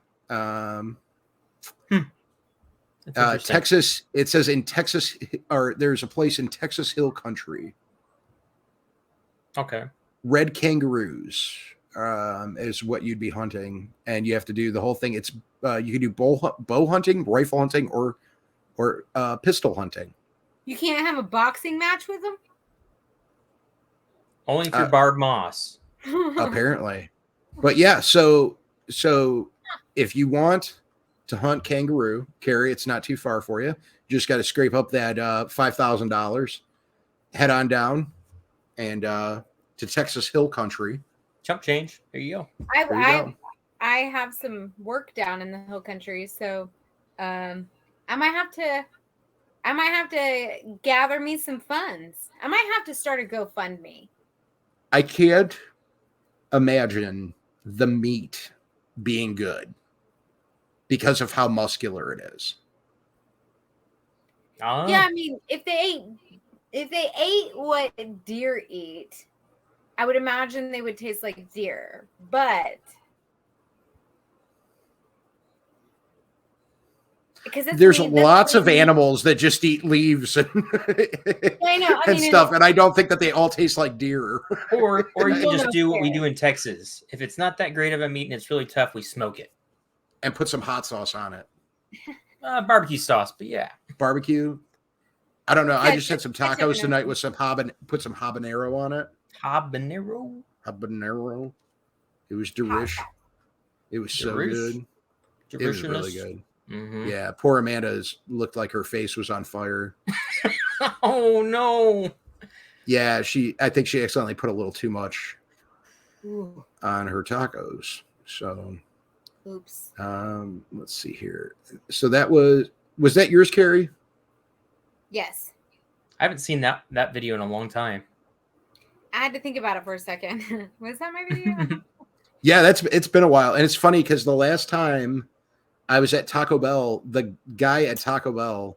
That's Texas, it says in Texas, or there's a place in Texas Hill Country. Okay. Red kangaroos is what you'd be hunting, and you have to do the whole thing. It's you can do bow hunting, rifle hunting, or pistol hunting. You can't have a boxing match with them? Only if you're Barb Moss. Apparently. But yeah, so if you want to hunt kangaroo, Carrie, it's not too far for you. You just got to scrape up that $5,000, head on down, and to Texas Hill Country. Chump change. There you go. I have some work down in the Hill Country, so I might have to gather me some funds. I might have to start a GoFundMe. I can't imagine the meat being good because of how muscular it is. Yeah, I mean, if they ate what deer eat, I would imagine they would taste like deer. But because there's lots of animals that just eat leaves and, I know, and stuff, and I don't think that they all taste like deer. Or you just do what we do in Texas. If it's not that great of a meat and it's really tough, we smoke it and put some hot sauce on it. Barbecue sauce, but yeah, barbecue. I don't know. I just had some tacos tonight with some put some habanero on it. Habanero. It was delish. It was so good. It was really good. Mm-hmm. Yeah, poor Amanda's looked like her face was on fire. Oh no. Yeah, I think she accidentally put a little too much Ooh. on her tacos. So oops. Let's see here. So that was that yours, Carrie? Yes. I haven't seen that video in a long time. I had to think about it for a second. Was that my video? Yeah, it's been a while. And it's funny because the last time I was at Taco Bell, the guy at Taco Bell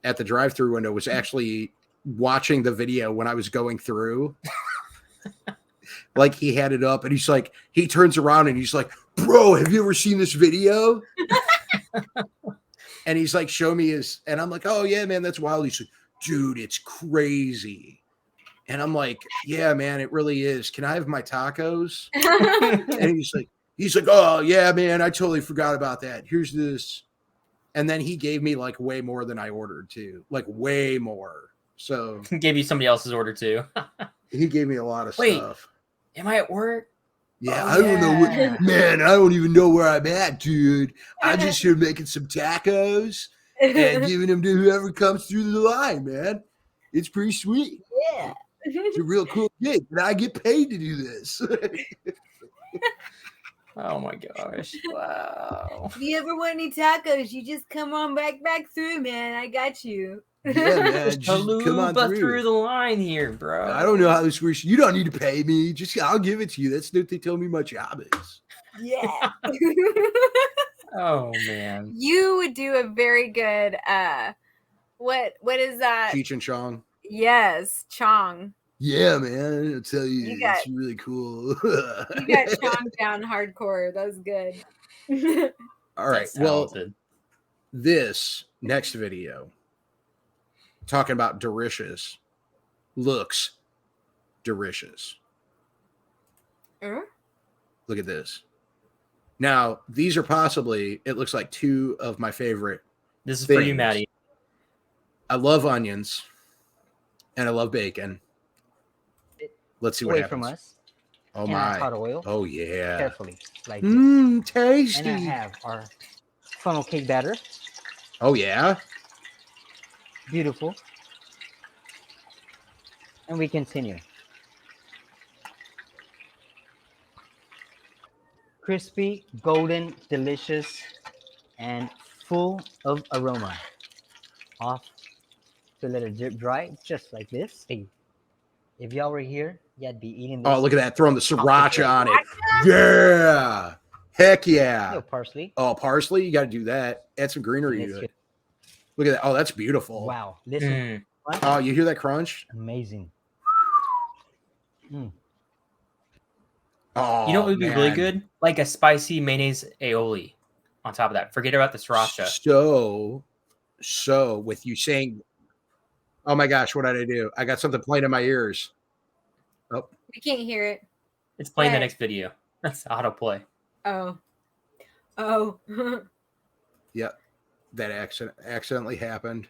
at the drive-thru window was actually watching the video when I was going through. Like he had it up and he's like, he turns around and he's like, bro, have you ever seen this video? And he's like, show me his, and I'm like, oh yeah, man, that's wild. He's like, dude, it's crazy. And I'm like, yeah, man, it really is. Can I have my tacos? And he's like, oh yeah, man, I totally forgot about that. Here's this. And then he gave me like way more than I ordered too, like way more. So gave you somebody else's order too. He gave me a lot of stuff. Am I at work? Yeah, I don't know man, I don't even know where I'm at, dude. I'm just here making some tacos and giving them to whoever comes through the line, man. It's pretty sweet. Yeah. It's a real cool gig, and I get paid to do this. Oh my gosh. Wow. If you ever want any tacos, you just come on back through, man. I got you. Yeah, man. Just come on through the line here, bro. I don't know how this works. You don't need to pay me. I'll give it to you. That's what they tell me my job is. Yeah. Oh man. You would do a very good what is that? Cheech and Chong. Yes, Chong. Yeah, man. I'll tell you, got- it's really cool. You got Chong down hardcore. That was good. All right. Well, this next video talking about delicious looks delicious. Look at this. Now, these are possibly, it looks like two of my favorite. This is for you, Maddie. I love onions and I love bacon. Let's see what happens. From us. Oh and my. Hot oil. Oh yeah. Carefully. Like this. Tasty. And I have our funnel cake batter. Oh yeah. Beautiful. And we continue. Crispy, golden, delicious, and full of aroma. Off to let it drip dry, just like this. Hey, if y'all were here, you'd be eating this. Oh, look at that. Throwing the sriracha on it. Yeah. Heck yeah. No parsley. Oh, parsley? You got to do that. Add some greenery to it. Look at that. Oh, that's beautiful. Wow. Listen. Oh, you hear that crunch? Amazing. Oh, you know what would be really good? Like a spicy mayonnaise aioli on top of that. Forget about the sriracha. So with you saying, oh my gosh, what did I do? I got something playing in my ears. Oh, We can't hear it. It's playing the What? next video. That's autoplay. Oh. yeah, that accidentally happened.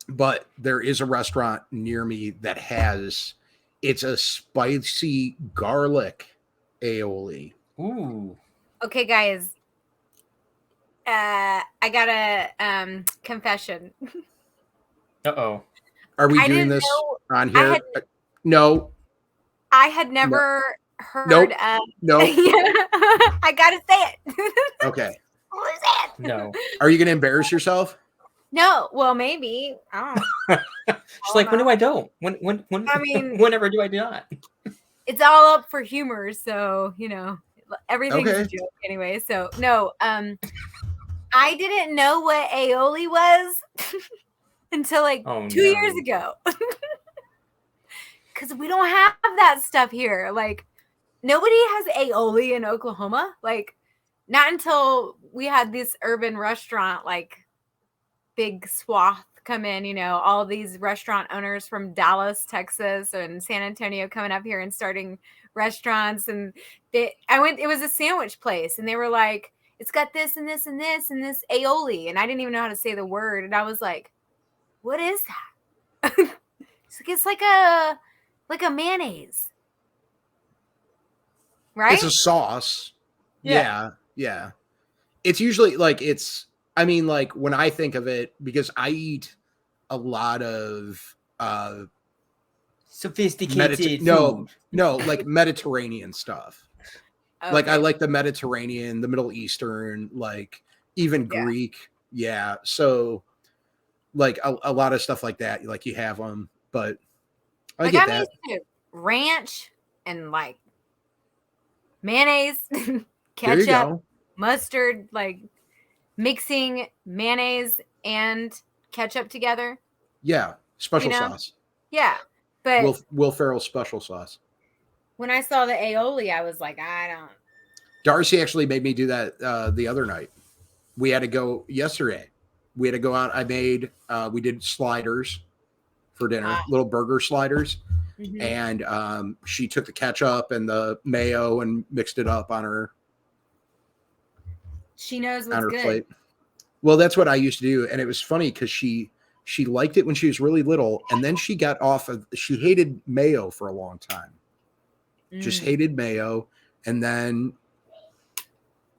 But there is a restaurant near me that has, it's a spicy garlic aioli. Ooh. Okay, guys. I got a confession. Uh-oh. Are we I doing didn't this know- on here? No. I had never heard Nope. of. No. I gotta say it. Okay. What is that? No. Are you going to embarrass yourself? No. Well, maybe. I don't know. She's like, when do I don't? When I mean- whenever do I not? It's all up for humor, so everything's a Okay. joke anyway. So no, I didn't know what aioli was until like Oh, 2 years ago. Because we don't have that stuff here. Like nobody has aioli in Oklahoma. Like not until we had this urban restaurant, like big swath come in, all these restaurant owners from Dallas, Texas and San Antonio coming up here and starting restaurants. And it was a sandwich place and they were like, it's got this and this and this and this aioli. And I didn't even know how to say the word. And I was like, what is that? It's like a mayonnaise. Right? It's a sauce. Yeah. Yeah. It's usually like like when I think of it, because I eat a lot of Sophisticated no, food. like Mediterranean stuff. Like I like the Mediterranean, the Middle Eastern, like even Greek. Yeah. So like a lot of stuff like that, like you have them, but I get that. Used to ranch and like mayonnaise, There you ketchup, go. mustard, like mixing mayonnaise and ketchup together. Yeah. Special sauce. Yeah. But Will Ferrell special sauce. when I saw the aioli, I was like, I don't. Darcy actually made me do that the other night. We had to go yesterday. We had to go out. We did sliders for dinner, little burger sliders. Mhm. And she took the ketchup and the mayo and mixed it up on her She knows what's good. plate. Well, that's what I used to do. And it was funny because she liked it when she was really little. And then she she hated mayo for a long time. Just hated mayo. And then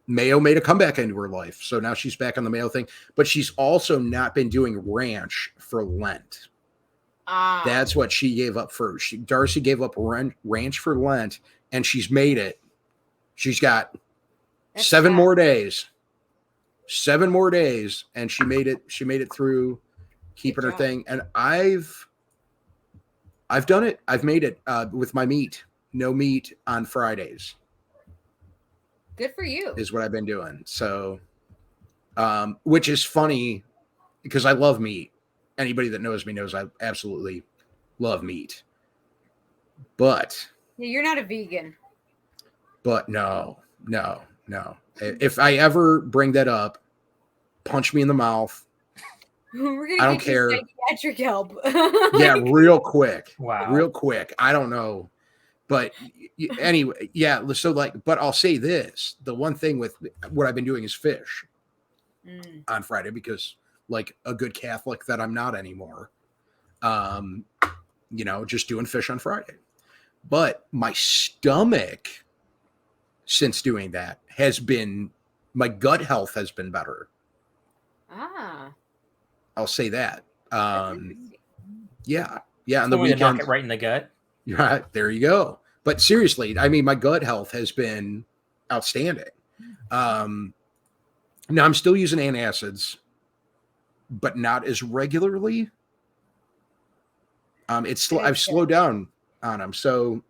mayo made a comeback into her life. So now she's back on the mayo thing. But she's also not been doing ranch for Lent. That's what she gave up first. Darcy gave up ranch for Lent, and she's made it. She's got 7 more days. 7 more days, and she made it. She made it through keeping her thing. And I've done it. I've made it with my meat. No meat on Fridays. Good for you. Is what I've been doing. So, which is funny because I love meat. Anybody that knows me knows I absolutely love meat. But You're not a vegan. But no. If I ever bring that up, punch me in the mouth. We're gonna I don't get care. you psychiatric help. Yeah, real quick. Wow. Real quick. I don't know. But anyway, yeah. So but I'll say this. The one thing with what I've been doing is fish on Friday because like a good Catholic that I'm not anymore. Just doing fish on Friday. But my stomach, since doing that, my gut health has been better. I'll say that. Yeah. On the weekend, knock it right in the gut. Right, there you go. But seriously, I mean, my gut health has been outstanding. Now I'm still using antacids, but not as regularly. I've slowed down on them. So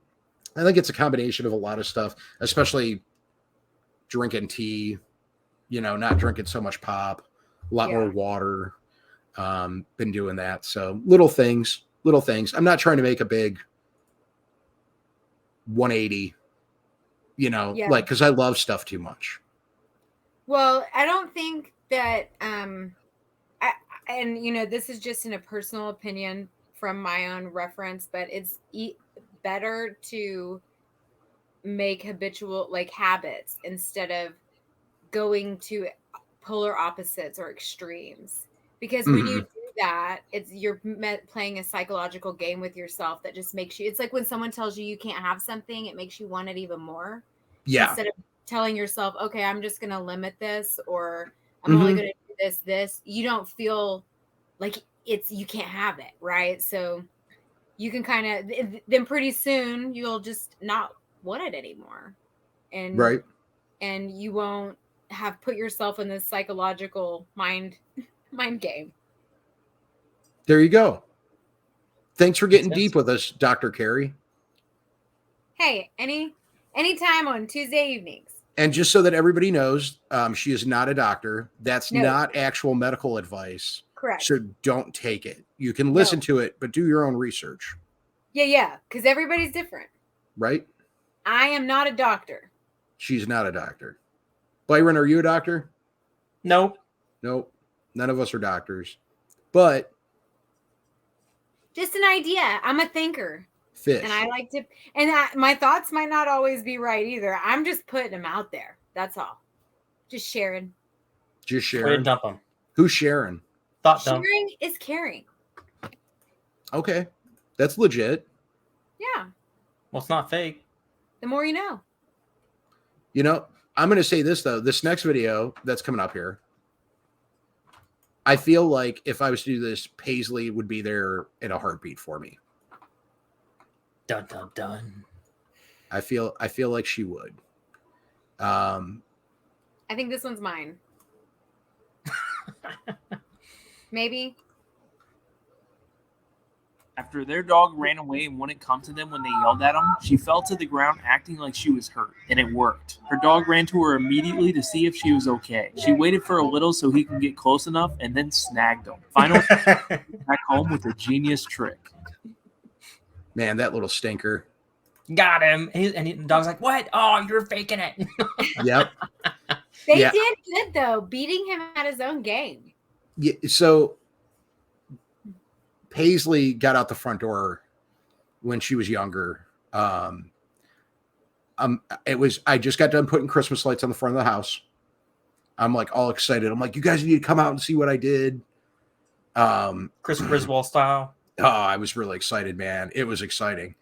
I think it's a combination of a lot of stuff, especially drinking tea, not drinking so much pop, a lot more water. Been doing that. So little things. I'm not trying to make a big 180, like, cause I love stuff too much. Well, I don't think that, this is just in a personal opinion from my own reference, but it's better to make habitual like habits instead of going to polar opposites or extremes. Because when you do that, you're playing a psychological game with yourself that just makes you. It's like when someone tells you can't have something, it makes you want it even more. Yeah. Instead of telling yourself, okay, I'm just going to limit this, or I'm only going to do this. You don't feel like you can't have it, right? So you can kind of, then pretty soon you'll just not want it anymore. And right. And you won't have put yourself in this psychological mind game. There you go. Thanks for getting deep with us, Dr. Carey. Hey, anytime on Tuesday evenings. And just so that everybody knows, she is not a doctor. That's not actual medical advice. Correct. So don't take it. You can listen to it, but do your own research. Yeah, because everybody's different. Right? I am not a doctor. She's not a doctor. Byron, are you a doctor? Nope. Nope. None of us are doctors. But just an idea. I'm a thinker. Fish. And I like to, and my thoughts might not always be right either. I'm just putting them out there. That's all. Just sharing. Just sharing. Dump them. Who's sharing? Sharing is caring. Okay. That's legit. Yeah. Well, it's not fake. The more you know. You know, I'm going to say this, though. This next video that's coming up here, I feel like if I was to do this, Paisley would be there in a heartbeat for me. Dun, dun, dun. I feel like she would. I think this one's mine. Maybe. After their dog ran away and wouldn't come to them when they yelled at him, she fell to the ground acting like she was hurt, and it worked. Her dog ran to her immediately to see if she was okay. She waited for a little so he could get close enough and then snagged him. Finally, back home with a genius trick. Man, that little stinker. Got him. And the dog's like, what? Oh, you're faking it. Yep. They did good, though, beating him at his own game. Yeah, so Paisley got out the front door when she was younger. I just got done putting Christmas lights on the front of the house. I'm like all excited. I'm like, you guys need to come out and see what I did. Chris Griswold style. Oh, I was really excited, man. It was exciting.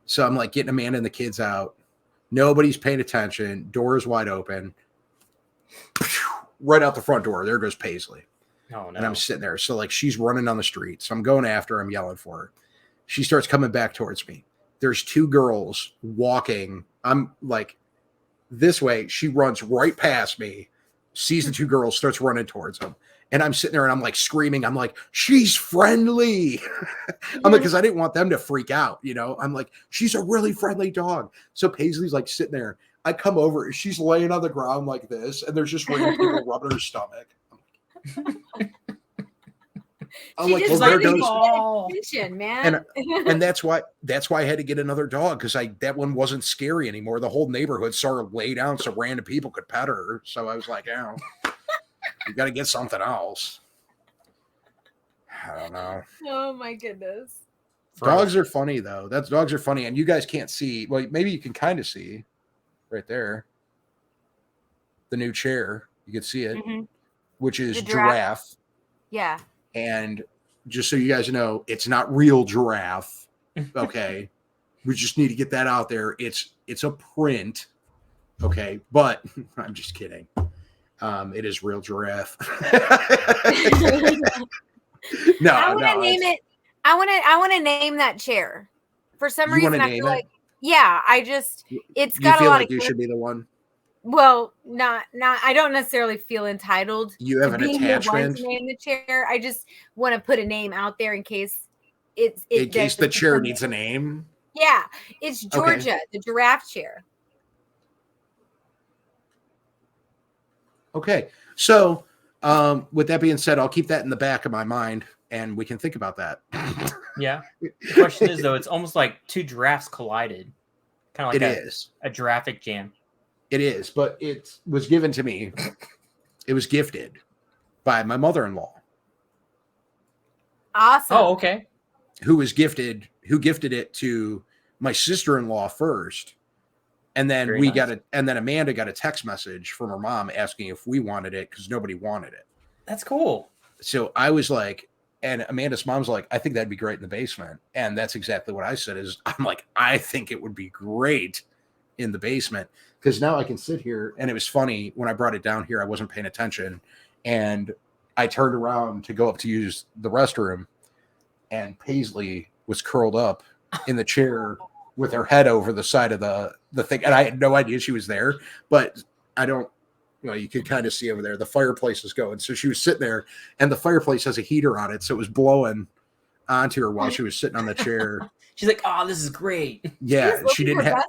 So I'm like getting Amanda and the kids out. Nobody's paying attention. Door is wide open. Right out the front door. There goes Paisley. Oh, no. And I'm sitting there. So like she's running down the street. So I'm going after her. I'm yelling for her. She starts coming back towards me. There's two girls walking. I'm like this way. She runs right past me, sees the two girls, starts running towards them. And I'm sitting there and I'm like screaming. I'm like, she's friendly. I'm like, because I didn't want them to freak out. You know, I'm like, she's a really friendly dog. So Paisley's like sitting there. I come over. She's laying on the ground like this. And there's just random people rubbing her stomach. I'm like, well, there goes attention, man. And that's why I had to get another dog, because that one wasn't scary anymore. The whole neighborhood saw her lay down so random people could pet her. So I was like, oh, you got to get something else. I don't know. Oh my goodness. Dogs are funny though. Dogs are funny, and you guys can't see. Well, maybe you can kind of see right there. The new chair, you can see it, which is giraffe. Yeah. And just so you guys know, it's not real giraffe. Okay. We just need to get that out there. It's a print. Okay. But I'm just kidding. It is real giraffe. No, I want to name it. I want to name that chair. For some reason, I feel like, yeah, it's got a lot of. You should be the one. Well, not. I don't necessarily feel entitled. You have an attachment. To name the chair. I just want to put a name out there in case in case the chair needs a name. Yeah, it's Georgia, the giraffe chair. Okay, so with that being said, I'll keep that in the back of my mind, and we can think about that. Yeah. The question is, though, it's almost like two giraffes collided, kind of like a giraffic jam. It is, but it was given to me. It was gifted by my mother-in-law. Awesome. Oh, okay. who gifted it to my sister-in-law first. And then Very nice. and then Amanda got a text message from her mom asking if we wanted it because nobody wanted it. That's cool. So I was like, and Amanda's mom's like, I think that'd be great in the basement. And that's exactly what I said I'm like, I think it would be great in the basement because now I can sit here. And it was funny when I brought it down here, I wasn't paying attention. And I turned around to go up to use the restroom and Paisley was curled up in the chair with her head over the side of the thing. And I had no idea she was there, but you could kind of see over there, the fireplace is going. So she was sitting there and the fireplace has a heater on it. So it was blowing onto her while she was sitting on the chair. She's like, oh, this is great. Yeah. She didn't have,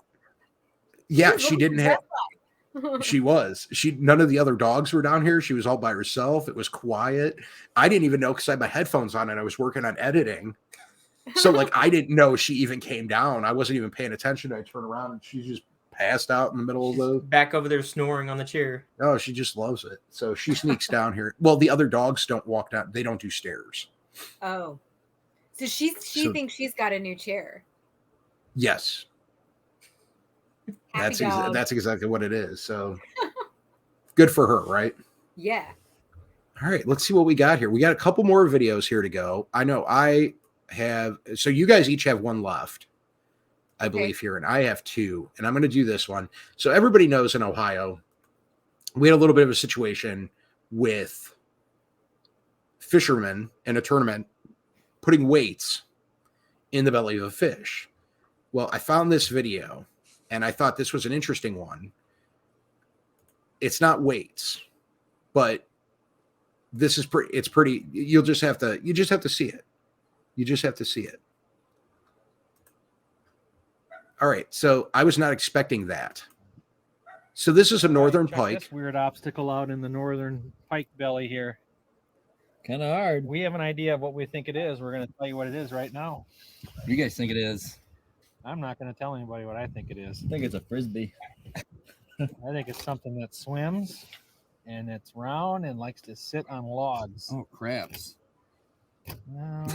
none of the other dogs were down here. She was all by herself. It was quiet. I didn't even know because I had my headphones on and I was working on editing. So like, I didn't know she even came down. I wasn't even paying attention. I turned around and she just passed out in the middle of the back over there snoring on the chair. Oh, she just loves it. So she sneaks down here. Well, the other dogs don't walk down. They don't do stairs. Oh, so she thinks she's got a new chair. Yes. That's exactly what it is. So good for her, right? Yeah. All right, let's see what we got here. We got a couple more videos here to go. I know so you guys each have one left, I believe, here, and I have two, and I'm going to do this one. So everybody knows in Ohio, we had a little bit of a situation with fishermen in a tournament putting weights in the belly of a fish. Well, I found this video, and I thought this was an interesting one. It's not weights, but this is pretty. You just have to see it. You just have to see it. All right, so I was not expecting that. So this is a northern pike. This weird obstacle out in the northern pike belly here. Kind of hard. We have an idea of what we think it is. We're going to tell you what it is right now. What do you guys think it is? I'm not going to tell anybody what I think it is. I think it's a frisbee. I think it's something that swims, and it's round and likes to sit on logs. Oh, crabs. No,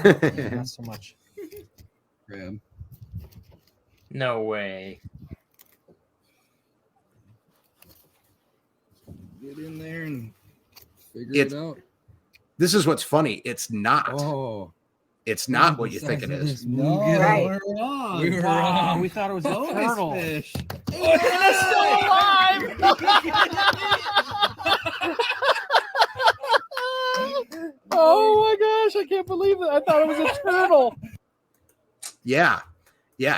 not so much. Crab. No way. Get in there and figure it out. This is what's funny. It's not. Oh. It's not what you think it is. No, Right. we're wrong. We were wrong. We thought it was a turtle. Fish. It's still alive. Oh my gosh, I can't believe it. I thought it was a turtle. Yeah.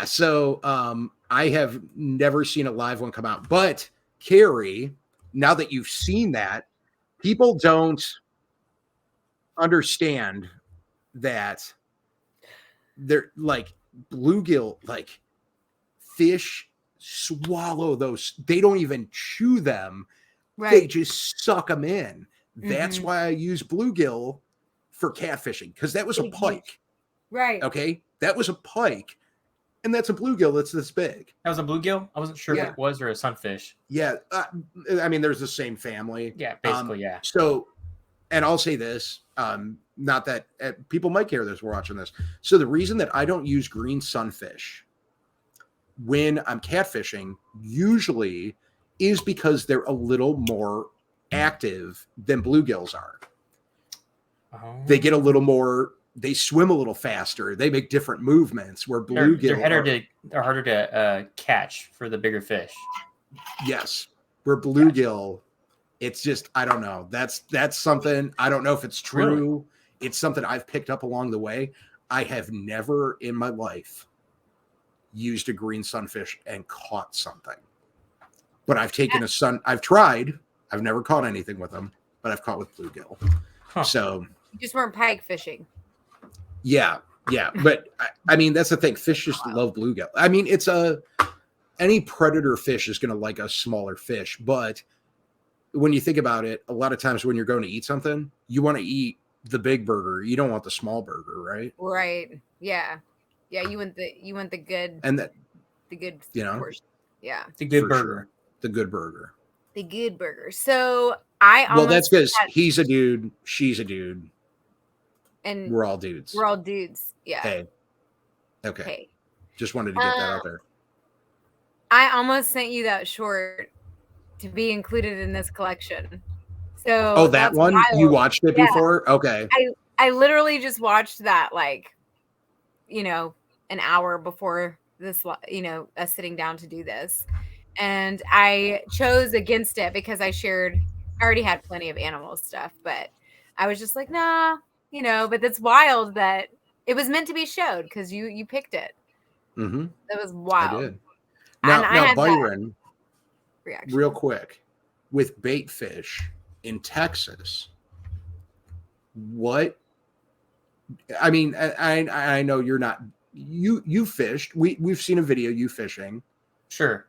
So I have never seen a live one come out. But Carrie, now that you've seen that, people don't understand that they're like bluegill, like fish swallow those. They don't even chew them. Right. They just suck them in. That's why I use bluegill for catfishing, because that was a pike. Right. Okay. That was a pike. And that's a bluegill that's this big. That was a bluegill? I wasn't sure if it was or a sunfish. Yeah. I mean, there's the same family. Yeah, basically, yeah. So, and I'll say this, not that people might care this, we're watching this. So the reason that I don't use green sunfish when I'm catfishing usually is because they're a little more active than bluegills are. Oh. They get a little more, they swim a little faster. They make different movements where bluegill they're harder to catch for the bigger fish. Yes. Where bluegill, it's just, I don't know. That's something, I don't know if it's true. Really? It's something I've picked up along the way. I have never in my life used a green sunfish and caught something. But I've taken I've tried. I've never caught anything with them, but I've caught with bluegill. Huh. So you just weren't pike fishing. Yeah. But I mean, that's the thing. Fish just love bluegill. I mean, any predator fish is going to like a smaller fish. But when you think about it, a lot of times when you're going to eat something, you want to eat the big burger. You don't want the small burger, right? Right. Yeah. You want the good and that the good portion. Yeah. The good burger. Sure. The good burger. The good burger. So that's because he's a dude, she's a dude, and we're all dudes. We're all dudes. Yeah. Hey, Okay. Okay. Just wanted to get that out there. I almost sent you that short to be included in this collection. So Oh, that that's one? wild. You watched it Yeah. before? Okay. I literally just watched that like, an hour before this, us sitting down to do this. And I chose against it because I already had plenty of animal stuff, but I was just like, nah, but that's wild that it was meant to be showed because you picked it. Mm-hmm. That was I wild. did. Now, I had Byron, that reaction. real quick, with bait fish in Texas, what? I mean, I know you're not. You fished. We've seen a video you fishing. Sure.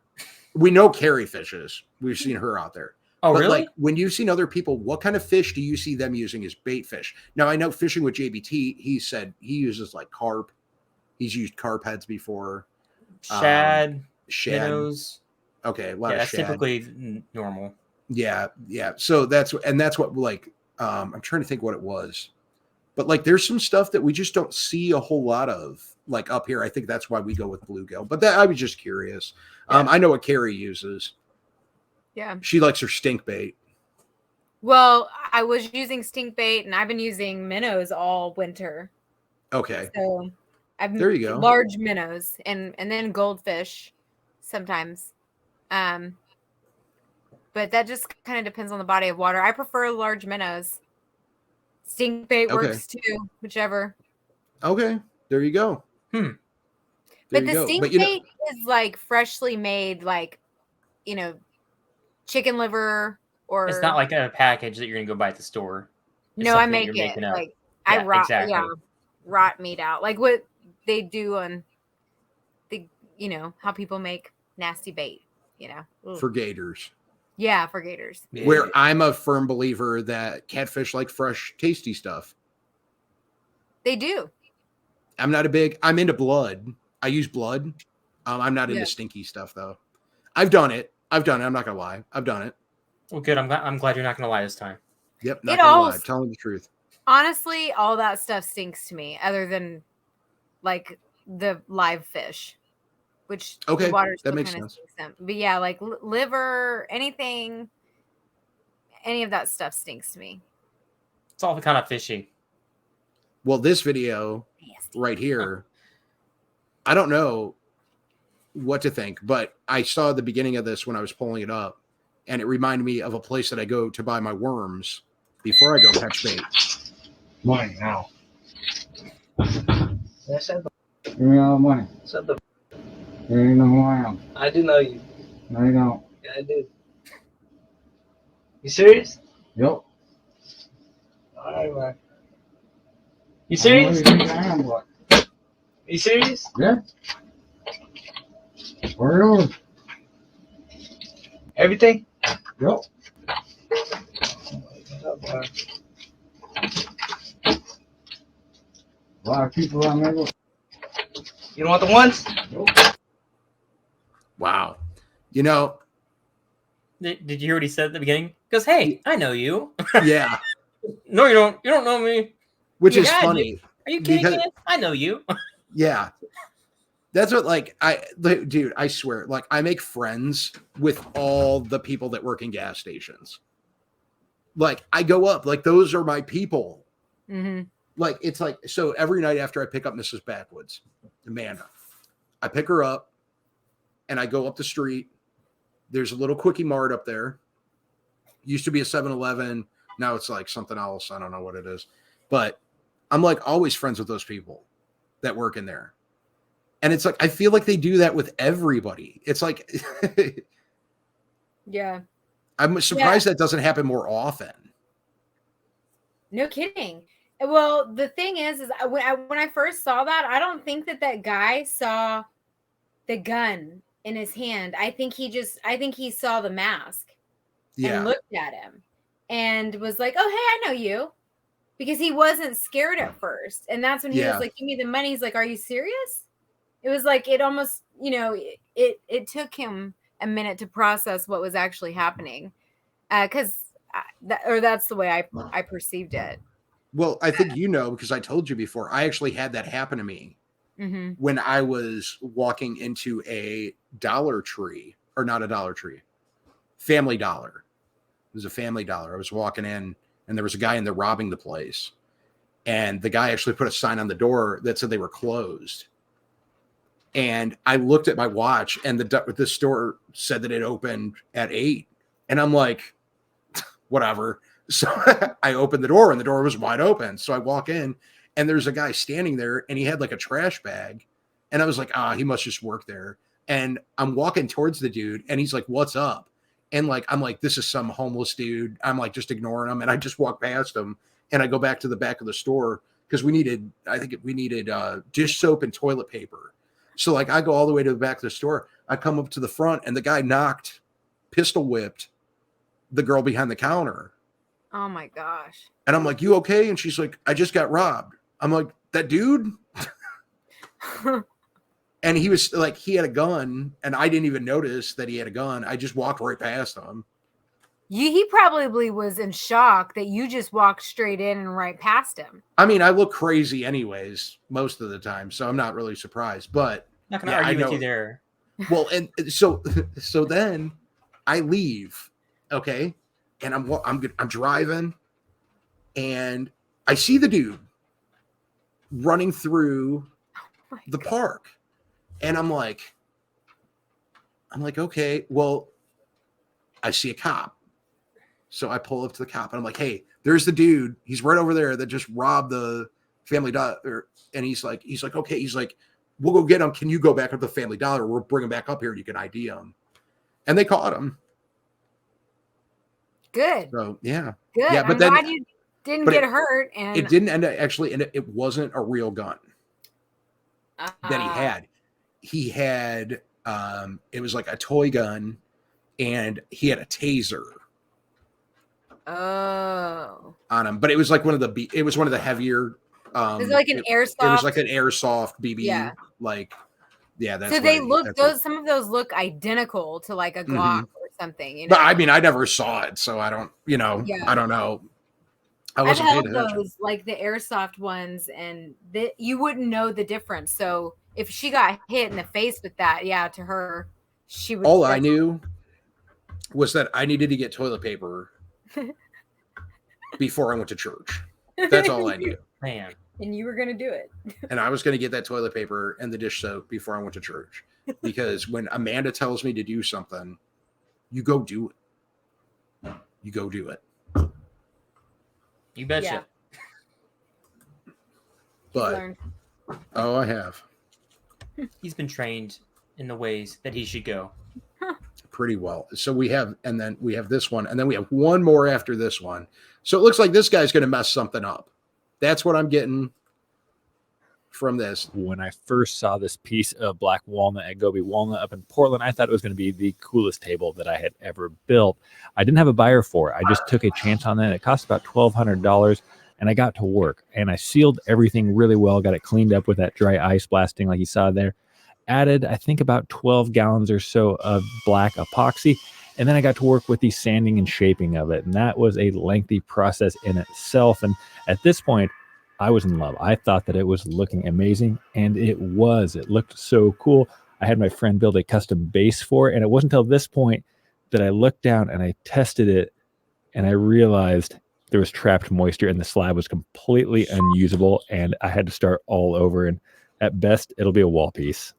We know Carrie fishes. We've seen her out there. Oh, but really? Like when you've seen other people, what kind of fish do you see them using as bait fish? Now I know fishing with JBT, he said he uses like carp. He's used carp heads before. Shad, Shad. minnows. Okay, a lot Yeah, of that's shad. typically normal. Yeah. So that's what like I'm trying to think what it was. But like there's some stuff that we just don't see a whole lot of like up here. I think that's why we go with bluegill. But I was just curious. Yeah. I know what Carrie uses. Yeah. She likes her stink bait. Well, I was using stink bait and I've been using minnows all winter. Okay. So There you go. Large minnows and then goldfish sometimes. But that just kind of depends on the body of water. I prefer large minnows. Stink bait works too, whichever. Okay. There you go. There But you the go. stink But bait is like freshly made, like, chicken liver or. It's not like a package that you're gonna go buy at the store. It's No, I something make you're it. making up. Like I Yeah, rot, exactly. rot meat out. Like what they do on the, how people make nasty bait, Ooh. for gators. Yeah, for gators. Where I'm a firm believer that catfish like fresh, tasty stuff. They do. I'm into blood. I use blood. I'm not into stinky stuff though. I've done it. I'm not gonna lie. I've done it. Well, good. I'm glad you're not gonna lie this time. Yep. Not gonna lie. Telling the truth. Honestly, all that stuff stinks to me, other than like the live fish, which Okay, the water that still makes kind of sense. stinks them. But yeah, like liver, anything, any of that stuff stinks to me. It's all kind of fishy. Well, this video right here, I don't know what to think, but I saw the beginning of this when I was pulling it up, and it reminded me of a place that I go to buy my worms before I go catch bait. Money now. Yes, I give me all the money. Shut the. You ain't know who I am. I do know you. No, you don't. Yeah, I do. You serious? Yep. All right, man. You serious? I am, boy. You serious? Yeah. Where are you? Everything? Yep. A lot of people around there. You don't want the ones? Nope. Wow. Did you already say at the beginning? Because hey, I know you. Yeah. No, you don't. You don't know me. Which is Yeah, I do. funny. Are you kidding because- me? I know you. Yeah. That's what, dude, I swear, like, I make friends with all the people that work in gas stations. Like, I go up, like, those are my people. Mm-hmm. Like, it's like, so every night after I pick up Mrs. Backwoods, Amanda, I pick her up and I go up the street. There's a little quickie mart up there. Used to be a 7-Eleven. Now it's like something else. I don't know what it is. But I'm like always friends with those people that work in there. And it's like, I feel like they do that with everybody. It's like, Yeah. I'm surprised that doesn't happen more often. No kidding. Well, the thing is when I first saw that, I don't think that guy saw the gun in his hand. I think he saw the mask and looked at him and was like, "Oh, hey, I know you," because he wasn't scared at first. And that's when he was like, "Give me the money." He's like, "Are you serious?" It was like it almost, it took him a minute to process what was actually happening, because that's the way I perceived it. Well, I think because I told you before, I actually had that happen to me Mm-hmm. when I was walking into a Dollar Tree, or not a Dollar Tree, Family Dollar. It was a Family Dollar. I was walking in and there was a guy in there robbing the place. And the guy actually put a sign on the door that said they were closed. And I looked at my watch and the store said that it opened at 8. And I'm like, whatever. So I opened the door and the door was wide open. So I walk in and there's a guy standing there and he had like a trash bag. And I was like, he must just work there. And I'm walking towards the dude and he's like, what's up? And like, I'm like, this is some homeless dude. I'm like, just ignoring him. And I just walk past him and I go back to the back of the store because we needed dish soap and toilet paper. So like I go all the way to the back of the store. I come up to the front and the guy pistol whipped the girl behind the counter. Oh my gosh. And I'm like, you okay? And she's like, I just got robbed. I'm like, that dude? And he was like, he had a gun and I didn't even notice that he had a gun. I just walked right past him. He probably was in shock that you just walked straight in and right past him. I mean, I look crazy anyways, most of the time. So I'm not really surprised, but not going to argue with you there. Well, and so then I leave. Okay. And I'm driving and I see the dude running through the park. And I'm like, okay, well, I see a cop. So I pull up to the cop and I'm like, hey, there's the dude. He's right over there that just robbed the Family Dollar. And he's like, okay. He's like, we'll go get him. Can you go back up to the Family Dollar? We'll bring him back up here and you can ID him. And they caught him. Good. So yeah. Good. Yeah, but I'm glad you didn't get hurt. And it didn't end up actually, and it wasn't a real gun that he had. He had it was like a toy gun and he had a taser on him, but it was like one of the heavier it was like an airsoft. It was like an airsoft BB. Yeah. Like that's so they look some of those look identical to like a Glock or something, you know. But I mean I never saw it, so I don't, I don't know. I've held those like the airsoft ones and you wouldn't know the difference. So if she got hit in the face with that, to her, she would. All I knew was that I needed to get toilet paper before I went to church. That's all I knew. Man. And you were going to do it. And I was going to get that toilet paper and the dish soap before I went to church. Because when Amanda tells me to do something, you go do it. You go do it. You betcha. Yeah. But, I have. He's been trained in the ways that he should go. Pretty well. So we have this one, and then we have one more after this one. So it looks like this guy's going to mess something up. That's what I'm getting from this. When I first saw this piece of black walnut at Gobi Walnut up in Portland, I thought it was going to be the coolest table that I had ever built. I didn't have a buyer for it. I just took a chance on that. It cost about $1,200. And I got to work and I sealed everything really well, got it cleaned up with that dry ice blasting like you saw there. Added, I think, about 12 gallons or so of black epoxy. And then I got to work with the sanding and shaping of it. And that was a lengthy process in itself. And at this point, I was in love. I thought that it was looking amazing. And it was. It looked so cool. I had my friend build a custom base for it. And it wasn't until this point that I looked down and I tested it and I realized there was trapped moisture and the slab was completely unusable and I had to start all over. And at best, it'll be a wall piece.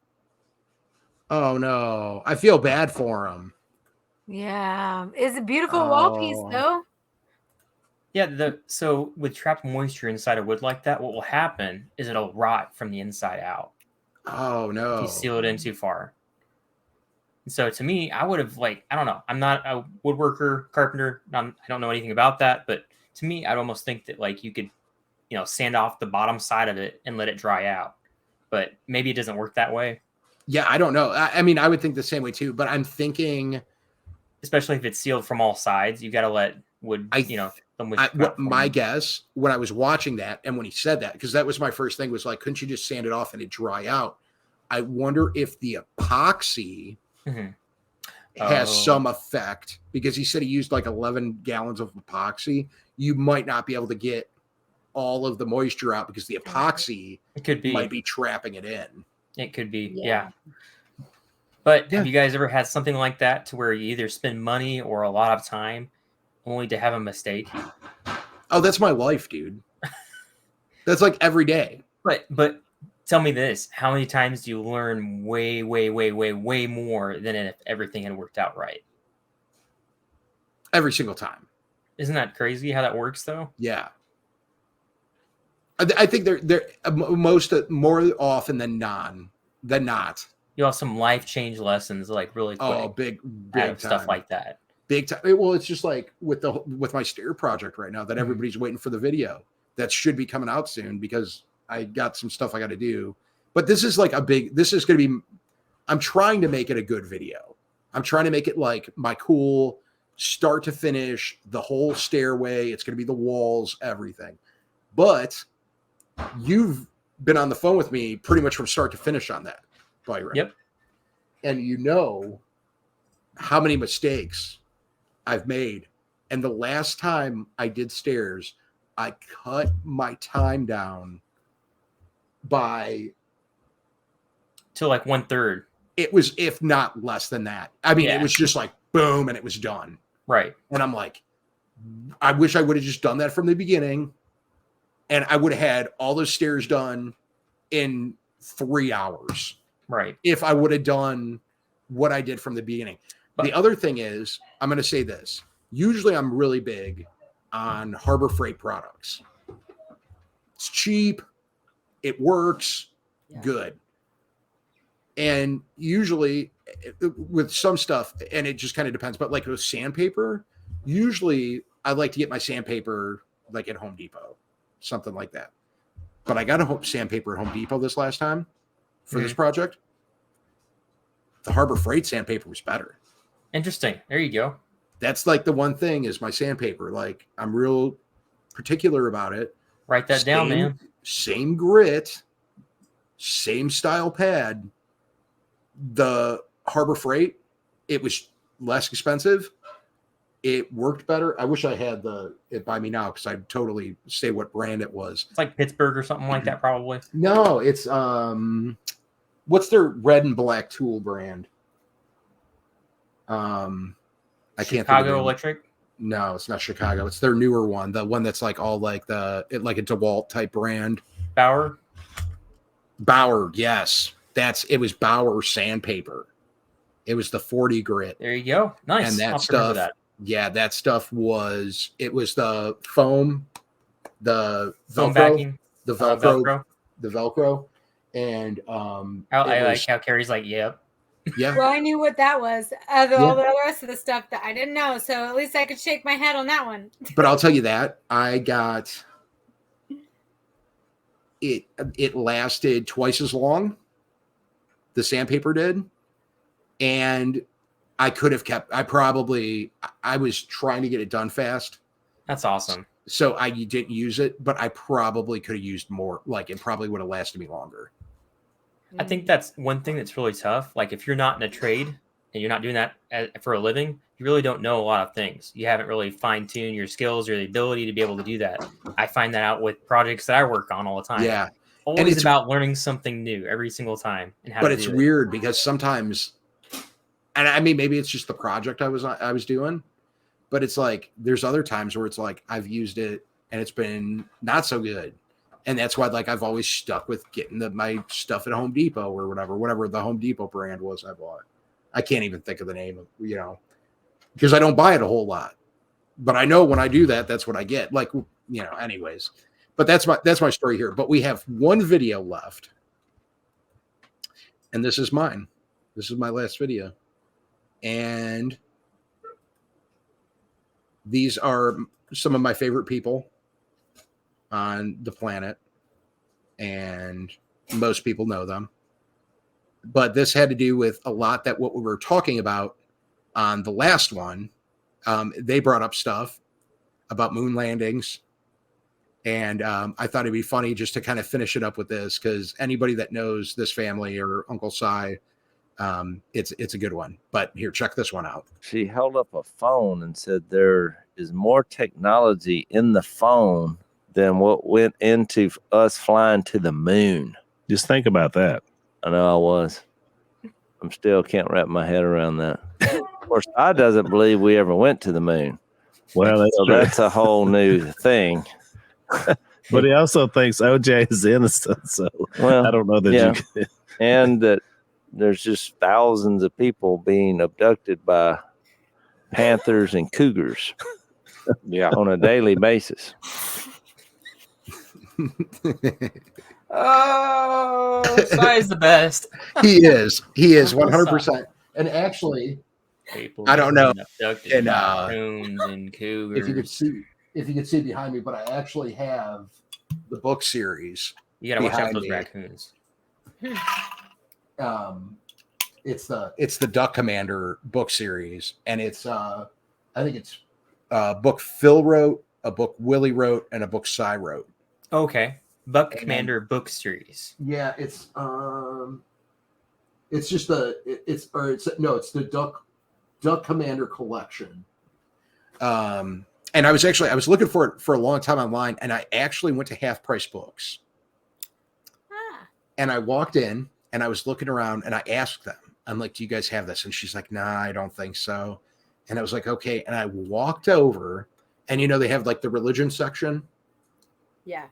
Oh no. I feel bad for him. Yeah. It's a beautiful wall piece though. Yeah. So with trapped moisture inside a wood like that, what will happen is it'll rot from the inside out. Oh no. If you seal it in too far. So to me, I would have I don't know. I'm not a woodworker, carpenter. I don't know anything about that, but to me, I'd almost think that you could, sand off the bottom side of it and let it dry out. But maybe it doesn't work that way. Yeah, I don't know. I mean, I would think the same way too, but I'm thinking, especially if it's sealed from all sides, you got to let wood, my guess when I was watching that and when he said that, because that was my first thing was couldn't you just sand it off and it dry out? I wonder if the epoxy has some effect because he said he used 11 gallons of epoxy. You might not be able to get all of the moisture out because the epoxy It could be. might be trapping it in. It could be. Yeah. But have you guys ever had something like that to where you either spend money or a lot of time only to have a mistake? Oh, that's my life, dude. That's like every day. But tell me this: how many times do you learn way more than if everything had worked out right? Every single time. Isn't that crazy how that works, though? Yeah. I think they're more often than not. You have some life change lessons, like really quick. Oh, big stuff time. like that. Big time. Well, it's just like with my stair project right now that everybody's waiting for the video that should be coming out soon because I got some stuff I got to do. But this is like this is going to be, I'm trying to make it a good video. I'm trying to make it like my cool start to finish, the whole stairway. It's going to be the walls, everything. But you've been on the phone with me pretty much from start to finish on that. Yep. And you know how many mistakes I've made. And the last time I did stairs, I cut my time down to like 1/3. It was, if not less than that. I mean, it was just like boom, and it was done. Right. And I'm like, I wish I would have just done that from the beginning, and I would have had all those stairs done in 3 hours. Right. If I would have done what I did from the beginning. But the other thing is, I'm going to say this. Usually I'm really big on Harbor Freight products. It's cheap. It works. Good. And usually with some stuff, and it just kind of depends, but like with sandpaper, usually I like to get my sandpaper like at Home Depot, something like that. But I got a sandpaper at Home Depot this last time for this project. The Harbor Freight sandpaper was better. Interesting. There you go. That's like the one thing is my sandpaper. Like I'm real particular about it. Write that down, man. Same grit, same style pad. The Harbor Freight, it was less expensive. It worked better. I wish I had it by me now because I'd totally say what brand it was. It's like Pittsburgh or something like that, probably. No, it's what's their red and black tool brand? I can't think of Chicago it. Electric? No, it's not Chicago. It's their newer one. The one that's like all like like a DeWalt type brand. Bauer, yes. It was Bauer sandpaper. It was the 40 grit. There you go. Nice. And that I'll stuff, that. yeah, that stuff was the foam, the foam Velcro, backing, the Velcro. And I like how Carrie's like, yep. Yeah. Well, I knew what that was. All the rest of the stuff that I didn't know, so at least I could shake my head on that one. But I'll tell you that I got it. It lasted twice as long. The sandpaper did, and I could have kept. I was trying to get it done fast. That's awesome. So I didn't use it, but I probably could have used more. Like it probably would have lasted me longer. I think that's one thing that's really tough. Like if you're not in a trade and you're not doing that for a living, you really don't know a lot of things. You haven't really fine-tuned your skills or the ability to be able to do that. I find that out with projects that I work on all the time. Yeah. Always and it's about learning something new every single time. And how but to it's do weird because sometimes, and I mean, maybe it's just the project I was doing, but it's like, there's other times where it's like, I've used it and it's been not so good. And that's why, like, I've always stuck with getting my stuff at Home Depot or whatever the Home Depot brand was I bought. I can't even think of the name of, because I don't buy it a whole lot, but I know when I do that, that's what I get. Like, anyways, but that's my story here. But we have one video left, and this is mine. This is my last video, and these are some of my favorite people on the planet, and most people know them. But this had to do with a lot that what we were talking about on the last one. They brought up stuff about moon landings, and I thought it'd be funny just to kind of finish it up with this, because anybody that knows this family or Uncle Si, it's a good one. But here, check this one out. She held up a phone and said there is more technology in the phone than what went into us flying to the moon. Just think about that. I know I was. I'm still can't wrap my head around that. Of course, I doesn't believe we ever went to the moon. Well, that's so true. that's a whole new thing. But he also thinks OJ is innocent, so Well, I don't know that yeah. you can. And that there's just thousands of people being abducted by panthers and cougars on a daily basis. Oh, Sai's the best. He is. He is Uncle 100%. And actually, People I don't know. being abducted And by raccoons and cougars. if you could see behind me, but I actually have the book series. You gotta watch out behind for those me. raccoons. It's the Duck Commander book series, and it's I think it's a book Phil wrote, a book Willie wrote, and a book Cy wrote. Okay. Buck Commander book series. Yeah, it's just it's the Duck Commander collection. And I was looking for it for a long time online, and I actually went to Half Price Books. And I walked in and I was looking around and I asked them, I'm like, do you guys have this? And she's like, nah, I don't think so. And I was like, okay. And I walked over, and they have like the religion section. Yeah.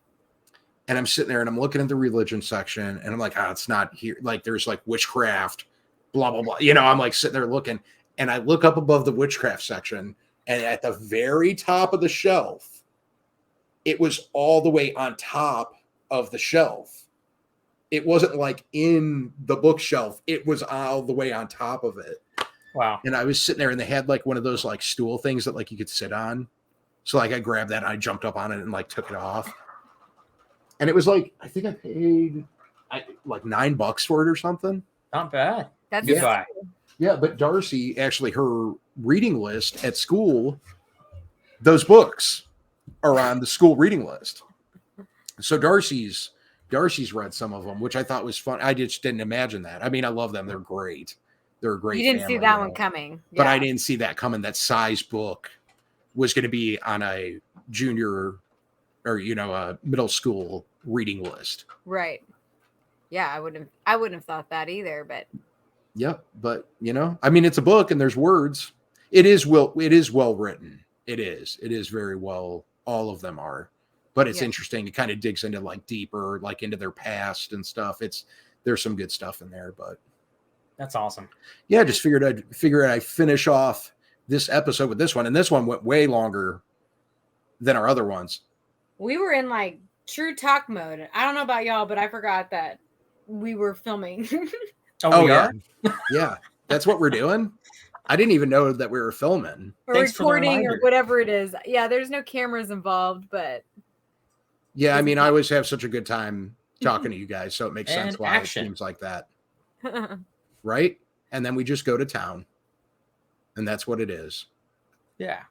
And I'm sitting there and I'm looking at the religion section, and I'm like, it's not here. Like there's like witchcraft, blah, blah, blah. I'm like sitting there looking, and I look up above the witchcraft section, and at the very top of the shelf, it was all the way on top of the shelf. It wasn't like in the bookshelf. It was all the way on top of it. Wow. And I was sitting there, and they had like one of those like stool things that like you could sit on. So like I grabbed that and I jumped up on it and like took it off. And it was like, I think I paid like $9 for it or something. Not bad. That's good buy. Yeah, but Darcy, actually, her reading list at school, those books are on the school reading list. So Darcy's read some of them, which I thought was fun. I just didn't imagine that. I mean, I love them. They're great. They're a great You didn't see family, that one coming. But I didn't see that coming. That size book was going to be on a junior or, a middle school reading list. Right. Yeah, I wouldn't have thought that either, but Yep. But, I mean, it's a book and there's words. It is well written. It is very well. All of them are. But it's interesting. It kind of digs into like deeper, like into their past and stuff. There's some good stuff in there, but that's awesome. Yeah, just figured I'd finish off this episode with this one, and this one went way longer than our other ones. we were in like true talk mode. I don't know about y'all, but I forgot that we were filming. Oh, we are? Yeah, that's what we're doing. I didn't even know that we were filming. Or recording or whatever it is. Yeah, there's no cameras involved, but yeah, I mean, I always have such a good time talking to you guys, so it makes sense And why action. it seems like that, right? And then we just go to town, and that's what it is. Yeah.